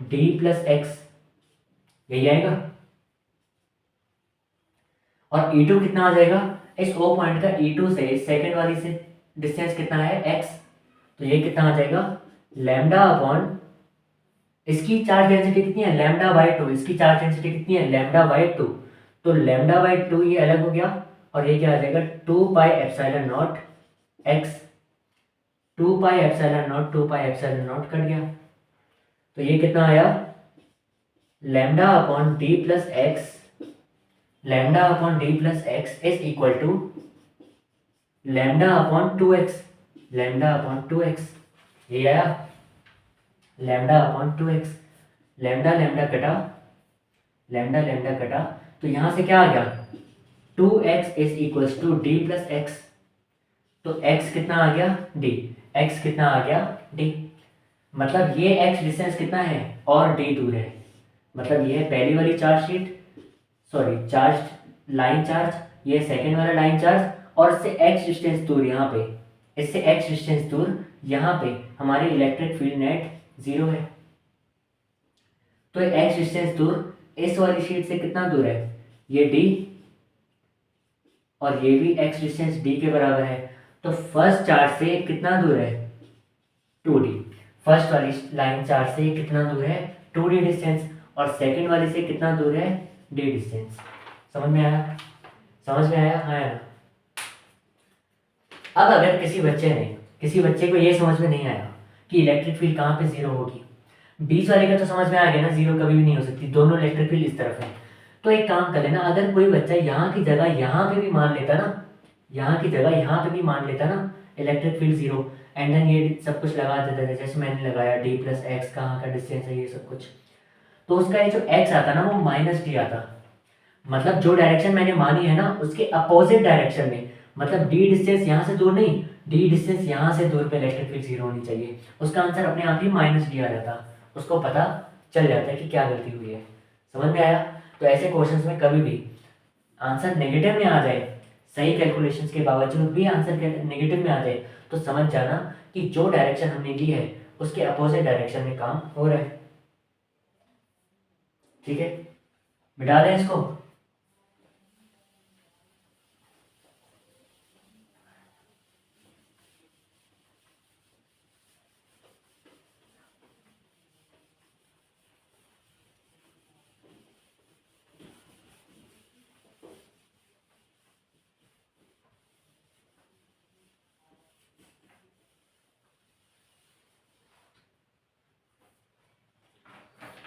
d plus x, यही आएगा। और E2 कितना आ जाएगा, इस O पॉइंट का E2 से सेकंड वाली से डिस्टेंस कितना है, x। तो ये कितना आ जाएगा, लैम्डा अपॉन इसकी चार्ज डेंसिटी कितनी है, लैम्डा बाई 2, इसकी चार्ज डेंसिटी कितनी है, लैम्डा बाई 2। तो लैम्डा बाई 2 ये अलग हो गया और ये क्या आ जाएगा, 2 pi epsilon naught x। 2 pi epsilon naught 2 pi epsilon naught cut गया, तो ये कितना आया, lambda upon d plus X, lambda upon d plus X is equal to lambda upon 2x, lambda upon 2x। ये आया lambda upon 2x। Lambda lambda कटा, lambda lambda कटा, तो यहां से क्या आ गया, 2x is equals to d plus X. तो x कितना आ गया, d, x कितना आ गया, d। मतलब ये x डिस्टेंस कितना है और d दूर है। मतलब ये है पहली वाली charge sheet, sorry charge line charge, ये सेकंड वाला लाइन चार्ज, और इससे x डिस्टेंस दूर यहाँ पे, इससे x डिस्टेंस दूर यहाँ पे हमारी इलेक्ट्रिक फील्ड नेट जीरो है। तो x डिस्टेंस दूर इस वाली शीट से कितना दूर है, ये d, और ये भी x डिस्टेंस d के बराबर है। तो फर्स्ट चार्ज से कितना दूर है, 2d। फर्स्ट वाली लाइन चार्ज से कितना दूर है, 2d डिस्टेंस, और सेकंड वाली से कितना दूर है, d डिस्टेंस। समझ में आया, समझ में आया, हाँ या ना। अब अगर किसी बच्चे को ये समझ में नहीं आया कि इलेक्ट्रिक फील्ड कहाँ पे जीरो होगी, बीच वाले का तो समझ में आ गया ना, जीरो कभी भी नहीं हो सकती, दोनों इलेक्ट्रिक फील्ड इस तरफ है। तो एक काम कर लेना, अगर कोई बच्चा यहाँ की जगह यहाँ पे भी मान लेता ना, यहाँ की जगह यहाँ पे भी मान लेता ना electric field zero, and then ये सब कुछ लगा देता था जैसे मैंने लगाया, d प्लस एक्स कहाँ का डिस्टेंस है ये सब कुछ, तो उसका ये जो x आता ना वो माइनस डी आता। मतलब जो डायरेक्शन मैंने मानी है ना उसके अपोजिट डायरेक्शन में, मतलब d डिस्टेंस यहाँ से दूर नहीं, d डिस्टेंस यहाँ से दूर पे इलेक्ट्रिक फील्ड जीरो होनी चाहिए। उसका आंसर अपने आप ही माइनस डी आ जाता, उसको पता चल जाता है कि क्या गलती हुई है। समझ में आया। तो ऐसे क्वेश्चंस में कभी भी आंसर नेगेटिव में आ जाए, सही कैलकुलेशंस के बावजूद भी आंसर नेगेटिव में आ जाए, तो समझ जाना कि जो डायरेक्शन हमने ली है उसके अपोजिट डायरेक्शन में काम हो रहा है। ठीक है, मिटा दें इसको।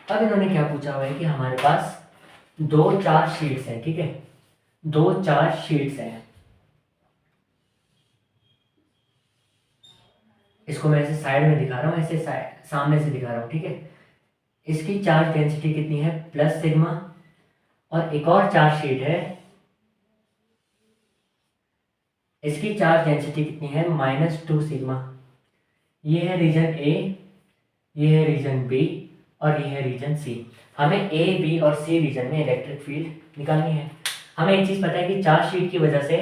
अब इन्होंने क्या पूछा हुआ है कि हमारे पास दो चार्ज शीट्स हैं, ठीक है, दो चार्ज शीट्स हैं। इसको मैं ऐसे साइड में दिखा रहा हूँ, ऐसे सामने से दिखा रहा हूँ, ठीक है। इसकी चार्ज डेंसिटी कितनी है, प्लस सिग्मा, और एक और चार्ज शीट है, इसकी चार्ज डेंसिटी कितनी है, -2 सिग्मा। ये है रीजन ए, ये है रीजन बी और ये है रीजन सी। हमें ए बी और सी रीजन में इलेक्ट्रिक फील्ड निकालनी है। हमें एक चीज़ पता है कि चार्ज शीट की वजह से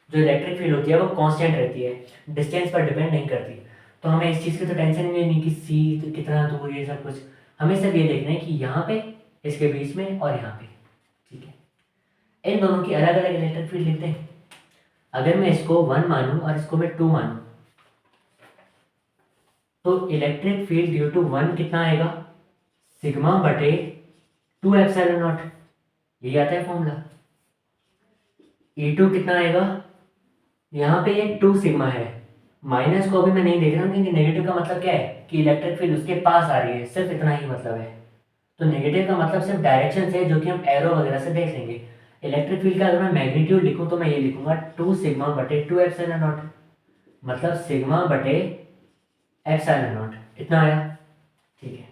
जो इलेक्ट्रिक फील्ड होती है वो कांस्टेंट रहती है, डिस्टेंस पर डिपेंड नहीं करती। तो हमें इस चीज़ की तो टेंशन ही नहीं कि सी कितना दूर, ये सब कुछ। हमें सिर्फ ये देखना है कि यहाँ पे, इसके बीच में और यहाँ पे, ठीक है। इन दोनों की अलग अलग इलेक्ट्रिक फील्ड लिखते हैं। अगर मैं इसको 1 मानूं और इसको मैं 2 मानूं, तो इलेक्ट्रिक फील्ड ड्यू टू 1 कितना आएगा, सिग्मा बटे 2 एप्सिलॉन नॉट, यही आता है फॉर्मूला। E2 कितना आएगा, यहाँ पे ये 2 सिग्मा है, माइनस को अभी मैं नहीं देख रहा हूँ क्योंकि नेगेटिव का मतलब क्या है कि इलेक्ट्रिक फील्ड उसके पास आ रही है, सिर्फ इतना ही मतलब है। तो नेगेटिव का मतलब सिर्फ डायरेक्शन से, जो कि हम एरो वगैरह से देख लेंगे। इलेक्ट्रिक फील्ड का अगर मैं मैग्नीट्यूड लिखूँ तो मैं ये लिखूंगा 2 सिग्मा बटे 2 एप्सिलॉन नॉट, मतलब सिग्मा बटे एप्सिलॉन नॉट, इतना आया, ठीक है।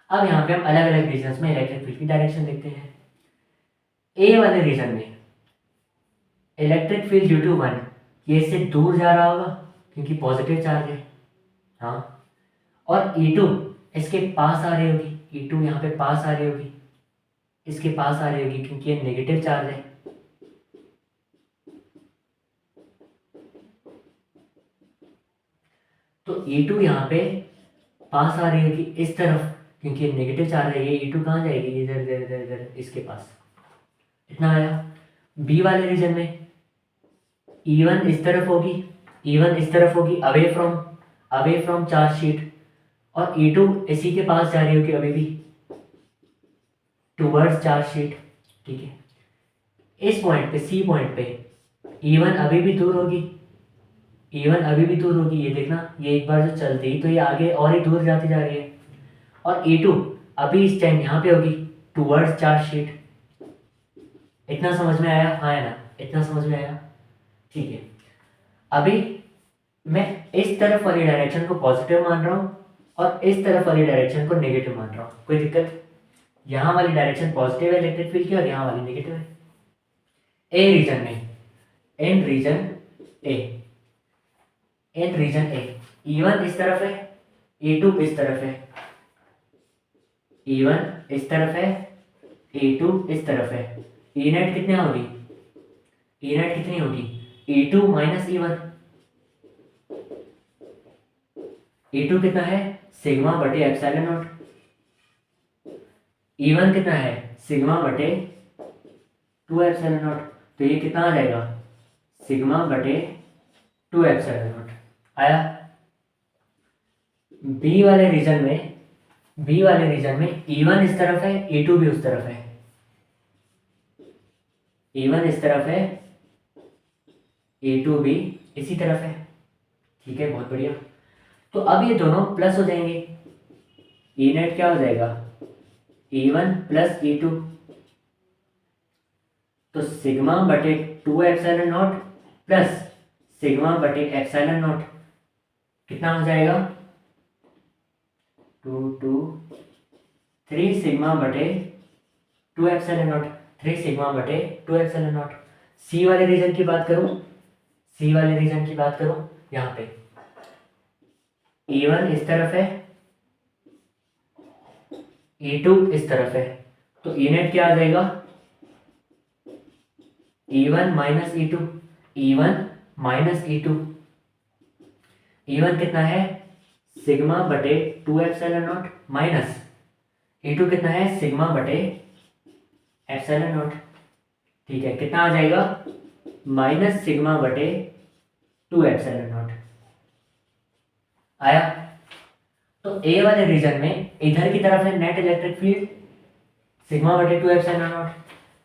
अब यहाँ पे हम अलग अलग रीजन्स में इलेक्ट्रिक फील्ड की डायरेक्शन देखते हैं। ए वाले रीजन में इलेक्ट्रिक फील्ड ड्यू टू 1, ये इससे दूर जा रहा होगा क्योंकि पॉजिटिव चार्ज है, हाँ। और E2 इसके पास आ रही होगी, E2 यहाँ पे पास आ रही होगी, इसके पास आ रही होगी क्योंकि ये नेगेटिव चार्ज है। तो E2 यहाँ पे पास आ रही होगी इस तरफ क्योंकि ये नेगेटिव चार्ज है। ये E2 कहाँ जाएगी, इधर इधर इधर इधर इसके पास, इतना आया। बी वाले रीजन में E1 इस तरफ होगी, E1 इस तरफ होगी, अवे फ्रॉम चार्ज शीट, और E2 इसी के पास जा रही होगी अभी भी, टूवर्ड्स चार्ज शीट, ठीक है। इस पॉइंट पे, सी पॉइंट पे E1 अभी भी दूर होगी, E1 अभी भी दूर होगी, ये देखना, ये एक बार जो चलती तो ये आगे और ही दूर जाती जा रही है। और E2 अभी इस टाइम यहाँ पे होगी, टूवर्ड्स चार्ज शीट। इतना समझ में आया, हाँ है ना, इतना समझ में आया, ठीक है। अभी मैं इस तरफ वाली डायरेक्शन को पॉजिटिव मान रहा हूँ और इस तरफ वाली डायरेक्शन को नेगेटिव मान रहा हूँ, कोई दिक्कत? यहाँ वाली डायरेक्शन पॉजिटिव है इलेक्ट्रिक फील्ड की और यहाँ वाली नेगेटिव है। ए रीजन में, इन रीजन ए E1 इस तरफ है, E2 इस तरफ है, E1 इस तरफ है, E2 इस तरफ है। E नेट कितनी होगी, E नेट कितनी होगी, E2 माइनस E1। E2 कितना है, सिग्मा बटे एप्सिलॉन नॉट। E1 कितना है, सिग्मा बटे 2 एप्सिलॉन नॉट। तो ये कितना आ जाएगा, सिग्मा बटे 2 एप्सिलॉन नॉट आया। बी वाले रीजन में E1 इस तरफ है, E2 भी उस तरफ है, E1 इस तरफ है, E2 भी इसी तरफ है, ठीक है, बहुत बढ़िया। तो अब ये दोनों प्लस हो जाएंगे, E नेट क्या हो जाएगा, E1 प्लस E2, तो सिग्मा बटे 2 एप्सिलॉन नॉट प्लस सिग्मा बटे एप्सिलॉन नॉट कितना हो जाएगा, 3 सिग्मा बटे 2 एप्सिलॉन नॉट, 3 सिग्मा बटे 2 एप्सिलॉन नॉट। सी वाले रीजन की बात करूं, यहाँ पे E1 इस तरफ है, E2 इस तरफ है, तो E नेट क्या आ जाएगा, E1 minus E2, E1 minus E2। E1 कितना है, सिग्मा बटे 2 एप्सिलॉन नॉट, माइनस E2 कितना है, सिग्मा बटे एप्सिलॉन नॉट, ठीक है। कितना आ जाएगा, माइनस सिग्मा बटे 2 एप्सिलॉन नॉट आया। तो ए वाले रीजन में इधर की तरफ है नेट इलेक्ट्रिक फील्ड, सिग्मा बटे 2 एप्सिलॉन नॉट।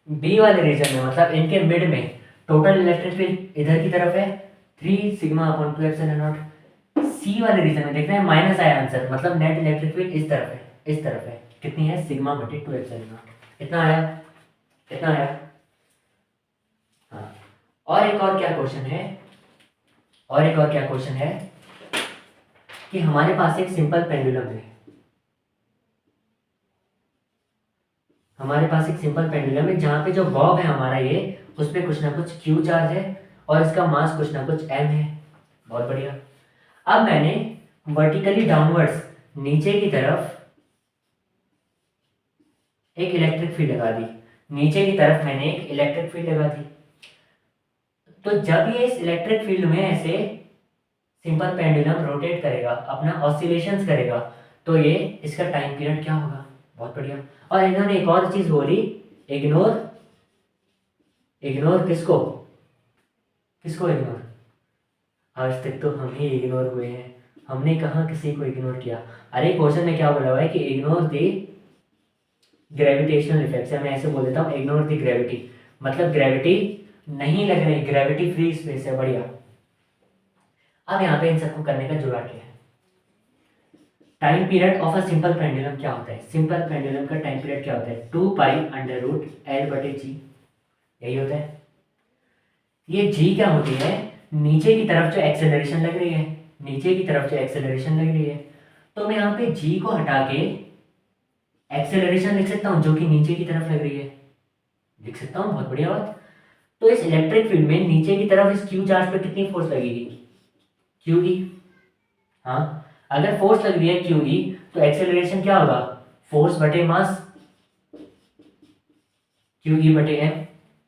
बी वाले रीजन में, मतलब इनके मिड में, टोटल इलेक्ट्रिक फील्ड इधर की तरफ है 3 सिग्मा अपॉन 2 एप्सिलॉन नॉट। सी वाले रीजन में देखना है माइनस आया आंसर, मतलब नेट इलेक्ट्रिक फील्ड इस तरफ है, कितनी है, सिग्मा बटे 2 एप्सिलॉन नॉट, इतना आया। हाँ, और एक और क्या क्वेश्चन है कि हमारे पास एक सिंपल पेंडुलम है, जहाँ पे जो बॉब है हमारा ये, उस पर कुछ ना कुछ Q चार्ज है और इसका मास कुछ ना कुछ M है, बहुत बढ़िया। अब मैंने वर्टिकली डाउनवर्ड्स, नीचे की तरफ एक इलेक्ट्रिक फील्ड लगा दी, नीचे की तरफ मैंने एक इलेक्ट्रिक फील्ड लगा दी। तो जब ये इस इलेक्ट्रिक फील्ड में ऐसे सिंपल पेंडुलम रोटेट करेगा, अपना ऑसिलेशंस करेगा, तो ये इसका टाइम पीरियड क्या होगा। बहुत बढ़िया। और इन्होंने एक और चीज बोली, इग्नोर, इग्नोर किसको, किसको इग्नोर, आज तक तो हम ही इग्नोर हुए हैं, हमने कहाँ किसी को इग्नोर किया। अरे क्वेश्चन में क्या बोला हुआ है कि इग्नोर द ग्रेविटेशनल इफेक्ट्स, मैं ऐसे बोल देता हूँ इग्नोर द ग्रेविटी, मतलब ग्रेविटी नहीं लग रही, ग्रेविटी फ्री स्पेस है। बढ़िया। अब यहाँ पे इन सबको करने का जुगाड़ क्या है। Time period of a simple pendulum क्या होता है, सिंपल पेंडुलम का टाइम पीरियड क्या होता है, 2π√L/g, यही होता है। ये जी क्या होती है, नीचे की तरफ जो एक्सेलरेशन लग रही है, नीचे की तरफ जो एक्सेलरेशन लग रही है, तो मैं यहाँ पे जी को हटा के एक्सेलरेशन लिख सकता हूँ जो कि नीचे की तरफ लग रही है, लिख सकता हूँ। बहुत बढ़िया बात। तो इस इलेक्ट्रिक फील्ड में नीचे की तरफ इस क्यू चार्ज पे कितनी फोर्स लगेगी, क्यू ई। हाँ, अगर फोर्स लग रही है क्यू ई, तो एक्सेलरेशन क्या होगा, फोर्स बटे मास, क्यू ई बटे एम,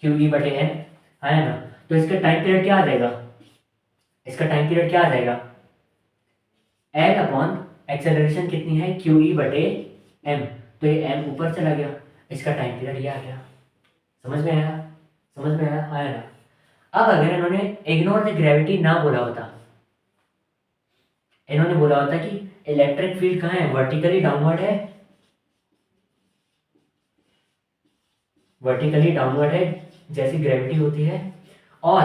क्यू ई बटे एन, है ना। तो इसका टाइम पीरियड क्या आ जाएगा, इसका टाइम पीरियड क्या आ जाएगा, एल अपॉन एक्सेलरेशन कितनी है, क्यू ई बटे एम, तो ये एम ऊपर चला गया, इसका टाइम पीरियड ये आ गया। समझ में आया, समझ में आया, आया ना। अब अगर इन्होंने इग्नोर द ग्रेविटी ना बोला होता, इन्होंने बोला होता कि इलेक्ट्रिक फील्ड कहाँ है, वर्टिकली डाउनवर्ड है, वर्टिकली डाउनवर्ड है जैसी ग्रेविटी होती है, और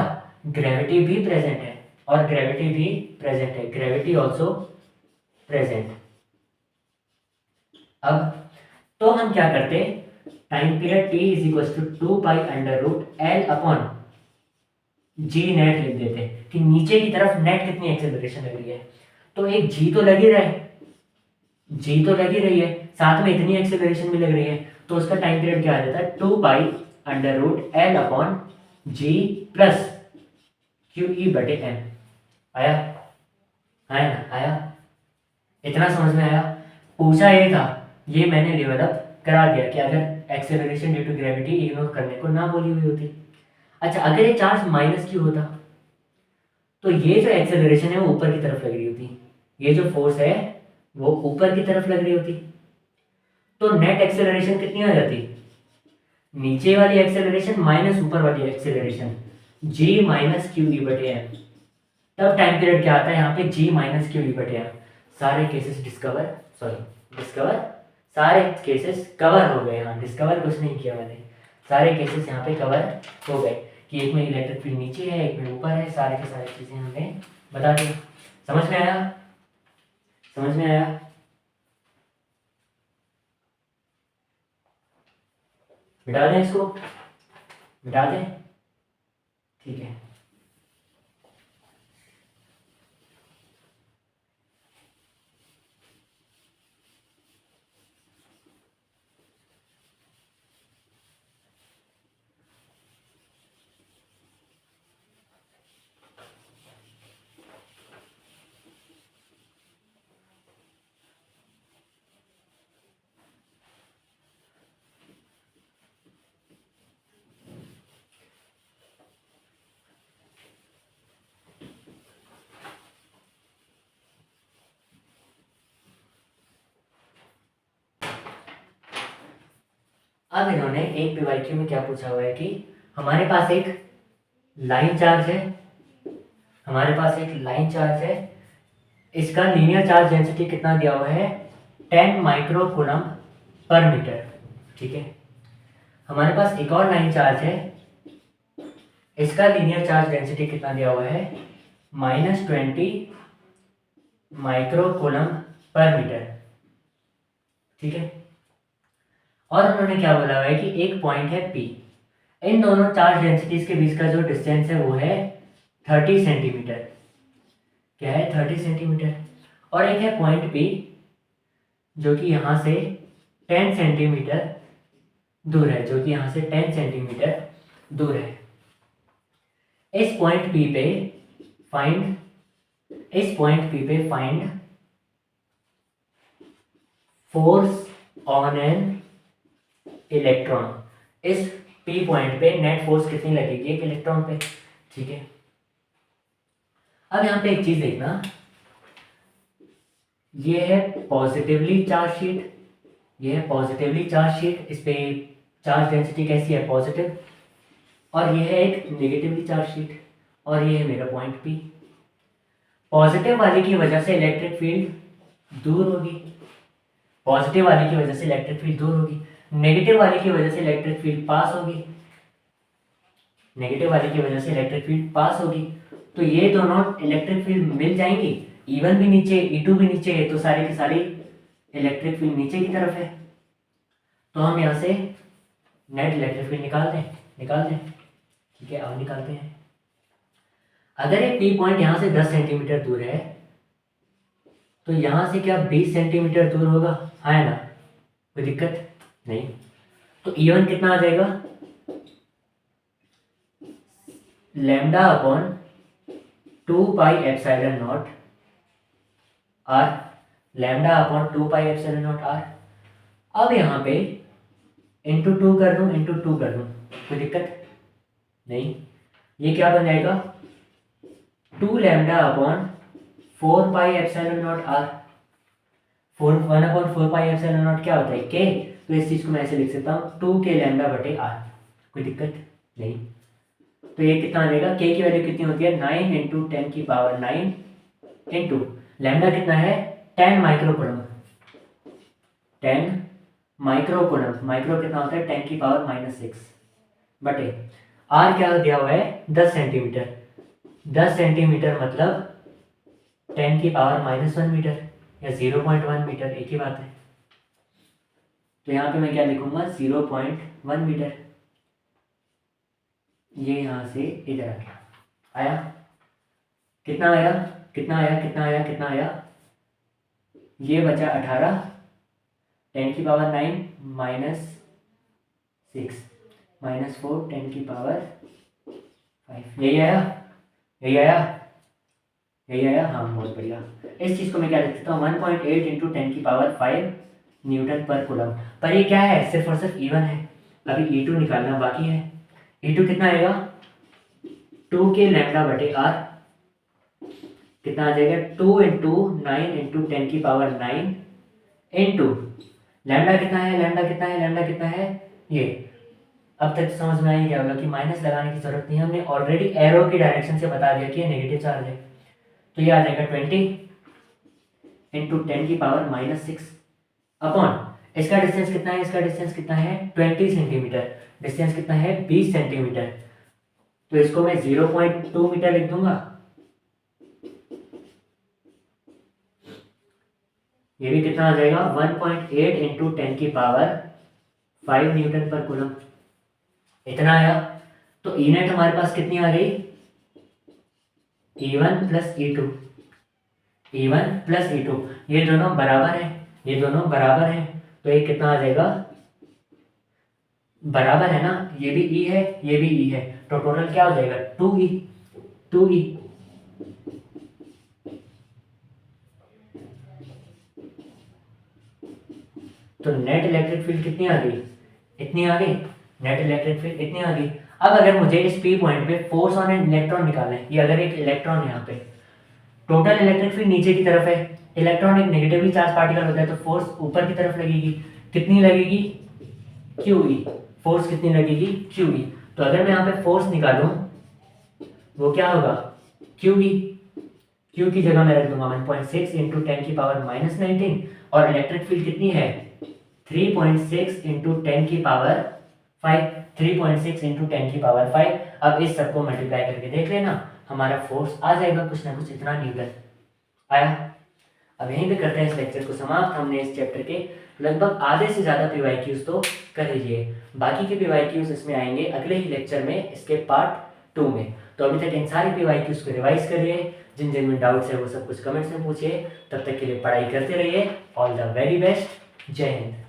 ग्रेविटी भी प्रेजेंट है, और ग्रेविटी भी प्रेजेंट है, ग्रेविटी ऑल्सो प्रेजेंट। अब तो हम क्या करते, time period t is equal to 2π√L upon g net लिख देते कि नीचे की तरफ नेट कितनी एक्सेलरेशन लग रही है। तो एक जी तो लग ही रहा है, जी तो लग ही रही है, साथ में इतनी एक्सेलरेशन भी लग रही है, तो उसका टाइम पीरियड क्या आ जाता है, 2π√L अपॉन जी प्लस क्यू ई बटे एम। आया, आया ना, आया, इतना समझ में आया। पूछा ये था, ये मैंने डेवलप करा दिया कि अगर acceleration due to gravity ignore करने को ना बोली हुई होती। अच्छा, अगर ये चार्ज माइनस क्यू होता, तो ये जो एक्सेलरेशन है वो ऊपर की तरफ लग रही होती, ये जो फोर्स है वो ऊपर की तरफ लग रही होती, तो नेट एक्सेलरेशन कितनी आ जाती, नीचे वाली एक्सेलरेशन माइनस ऊपर वाली एक्सेलरेशन, जी माइनस क्यू ई बटे एम। तब टाइम पीरियड क्या आता है यहाँ पे, जी माइनस क्यू ई बटे एम। सारे केसेस डिस्कवर, सॉरी डिस्कवर, सारे केसेस कवर हो गए। यहाँ डिस्कवर कुछ नहीं किया मैंने, सारे केसेस यहाँ पे कवर हो गए कि एक में इलेक्ट्रिक फील्ड नीचे है, एक में ऊपर है, सारे के सारे चीजें हमने बता दी। समझ में आया, समझ में आया। मिटा दें इसको, मिटा दें, ठीक है। अब इन्होंने एक पीवाईक्यू में क्या पूछा हुआ है कि हमारे पास एक लाइन चार्ज है, हमारे पास एक लाइन चार्ज है, इसका लीनियर चार्ज डेंसिटी कितना दिया हुआ है, 10 माइक्रो कूलम्ब पर मीटर, ठीक है। हमारे पास एक और लाइन चार्ज है, इसका लीनियर चार्ज डेंसिटी कितना दिया हुआ है, -20 माइक्रो कूलम्ब पर मीटर, ठीक है। और उन्होंने क्या बोला हुआ है कि एक पॉइंट है P, इन दोनों चार्ज डेंसिटीज के बीच का जो डिस्टेंस है वो है 30 सेंटीमीटर, क्या है 30 सेंटीमीटर। और एक है पॉइंट P जो कि यहाँ से 10 सेंटीमीटर दूर है, जो कि यहाँ से 10 सेंटीमीटर दूर है। इस पॉइंट P पे फाइंड, इस पॉइंट P पे find force on an electron, इस पी पॉइंट पे नेट फोर्स कितनी लगेगी एक इलेक्ट्रॉन पे, ठीक है। अब यहाँ पे एक चीज देखना, ये है पॉजिटिवली चार्ज शीट, ये है पॉजिटिवली चार्ज शीट, इस पे चार्ज डेंसिटी कैसी है, पॉजिटिव, और ये है एक नेगेटिवली चार्ज शीट, और ये है मेरा पॉइंट पी। पॉजिटिव वाले की वजह से इलेक्ट्रिक फील्ड दूर होगी, पॉजिटिव वाले की वजह से इलेक्ट्रिक फील्ड दूर होगी, नेगेटिव वाले की वजह से इलेक्ट्रिक फील्ड पास होगी, नेगेटिव वाले की वजह से इलेक्ट्रिक फील्ड पास होगी। तो ये दोनों इलेक्ट्रिक फील्ड मिल जाएंगी, E1 भी नीचे E2 भी नीचे है, तो सारे की सारी इलेक्ट्रिक फील्ड नीचे की तरफ है। तो हम यहाँ से नेट इलेक्ट्रिक फील्ड निकाल दें, ठीक है। अब निकालते हैं। अगर ये पी पॉइंट यहाँ से 10 सेंटीमीटर दूर है, तो यहाँ से क्या 20 सेंटीमीटर दूर होगा, है ना, कोई दिक्कत नहीं। तो E1 कितना आ जाएगा, lambda upon 2 pi epsilon not are, lambda upon 2 pi epsilon not r. अब यहाँ पे इंटू 2 कर दूँ, कोई दिक्कत नहीं। ये क्या बन जाएगा, 2 lambda upon 4 pi epsilon not r. 1/4 pi epsilon not क्या होता है, के, तो इस चीज को मैं ऐसे लिख सकता हूँ 2 के लैम्डा बटे आर, कोई दिक्कत नहीं। तो ये कितना आ जाएगा, के की वैल्यू कितनी होती है, 9 इंटू 10 की पावर 9 इंटू लैम्डा कितना है, 10 माइक्रोकूलम, 10 माइक्रोकूलम, माइक्रो कितना होता है 10 की पावर -6 बटे आर क्या दिया हुआ है 10 सेंटीमीटर, 10 सेंटीमीटर मतलब 10 की पावर -1 मीटर या 0.1 मीटर, एक ही बात है। तो यहाँ पे मैं क्या लिखूंगा, 0.1 मीटर। ये यहाँ से इधर आ गया, आया कितना आया, कितना आया, कितना आया, कितना आया, ये बचा 18, 10 की पावर 9 -6 -4 10 की पावर 5, यही आया, यही आया, यही आया, हाँ बहुत बढ़िया। इस चीज़ को मैं क्या लिख सकता हूँ, 1.8 इंटू 10 की पावर 5 न्यूटन पर कूलम। पर ये क्या है, सिर्फ और सिर्फ E1 है, अभी E2 निकालना बाकी है। E2 कितना आएगा, 2 के लैम्डा बटे आर, कितना आ जाएगा, 2 इंटू 9 इंटू 10 की पावर 9 इंटू लैम्डा कितना है, लैम्डा कितना है, लैम्डा कितना है, ये अब तक समझ में आई क्या होगा कि माइनस लगाने की जरूरत नहीं है, हमने ऑलरेडी एरो की डायरेक्शन से बता दिया कि ये नेगेटिव चार्ज है। तो ये आ जाएगा 20 इंटू 10 की पावर -6 अपॉन इसका डिस्टेंस कितना है, इसका डिस्टेंस कितना है 20 सेंटीमीटर, डिस्टेंस कितना है 20 सेंटीमीटर, तो इसको मैं 0.2 मीटर लिख दूंगा। ये भी कितना आ जाएगा 1.8 इंटू 10 की पावर 5 न्यूटन पर कूलम, इतना आया। तो ई नेट हमारे पास कितनी आ गई, E1 plus E2, E1 plus E2, ये दोनों बराबर है, ये दोनों बराबर है, तो ये कितना आ जाएगा, बराबर है ना, ये भी E है, ये भी E है, तो टोटल क्या हो जाएगा 2E, 2E। तो नेट इलेक्ट्रिक फील्ड कितनी आ गई, इतनी आ गई, नेट इलेक्ट्रिक फील्ड इतनी आ गई। अब अगर मुझे इस पी पॉइंट पे फोर्स ऑन एन इलेक्ट्रॉन निकालना है, ये अगर एक इलेक्ट्रॉन है, यहाँ पे टोटल इलेक्ट्रिक फील्ड नीचे की तरफ है, इलेक्ट्रॉन एक नेगेटिवली चार्ज पार्टिकल होता है, तो फोर्स ऊपर की तरफ लगेगी, कितनी लगेगी, QE, फोर्स कितनी लगेगी QE। तो अगर मैं यहाँ पे फोर्स निकालूं वो क्या होगा QE, Q की जगह मैं रख दूंगा 1.6 इंटू 10 की पावर -19, और इलेक्ट्रिक फील्ड कितनी है 3.6 इंटू 10 की पावर 5, 3.6 इंटू 10 की पावर 5। अब इस सबको मल्टीप्लाई करके देख लेना, हमारा फोर्स आ जाएगा कुछ ना कुछ इतना न्यूटन आया। अब यहीं पे करते हैं इस लेक्चर को समाप्त। हमने इस चैप्टर के लगभग आधे से ज़्यादा PYQs तो कर लिए, बाकी के PYQs इसमें आएंगे अगले ही लेक्चर में, इसके पार्ट 2 में। तो अभी तक इन सारी PYQs को रिवाइज करिए, जिन जिन में डाउट्स है वो सब कुछ कमेंट्स में पूछिए। तब तक के लिए पढ़ाई करते रहिए। ऑल द वेरी बेस्ट, जय हिंद।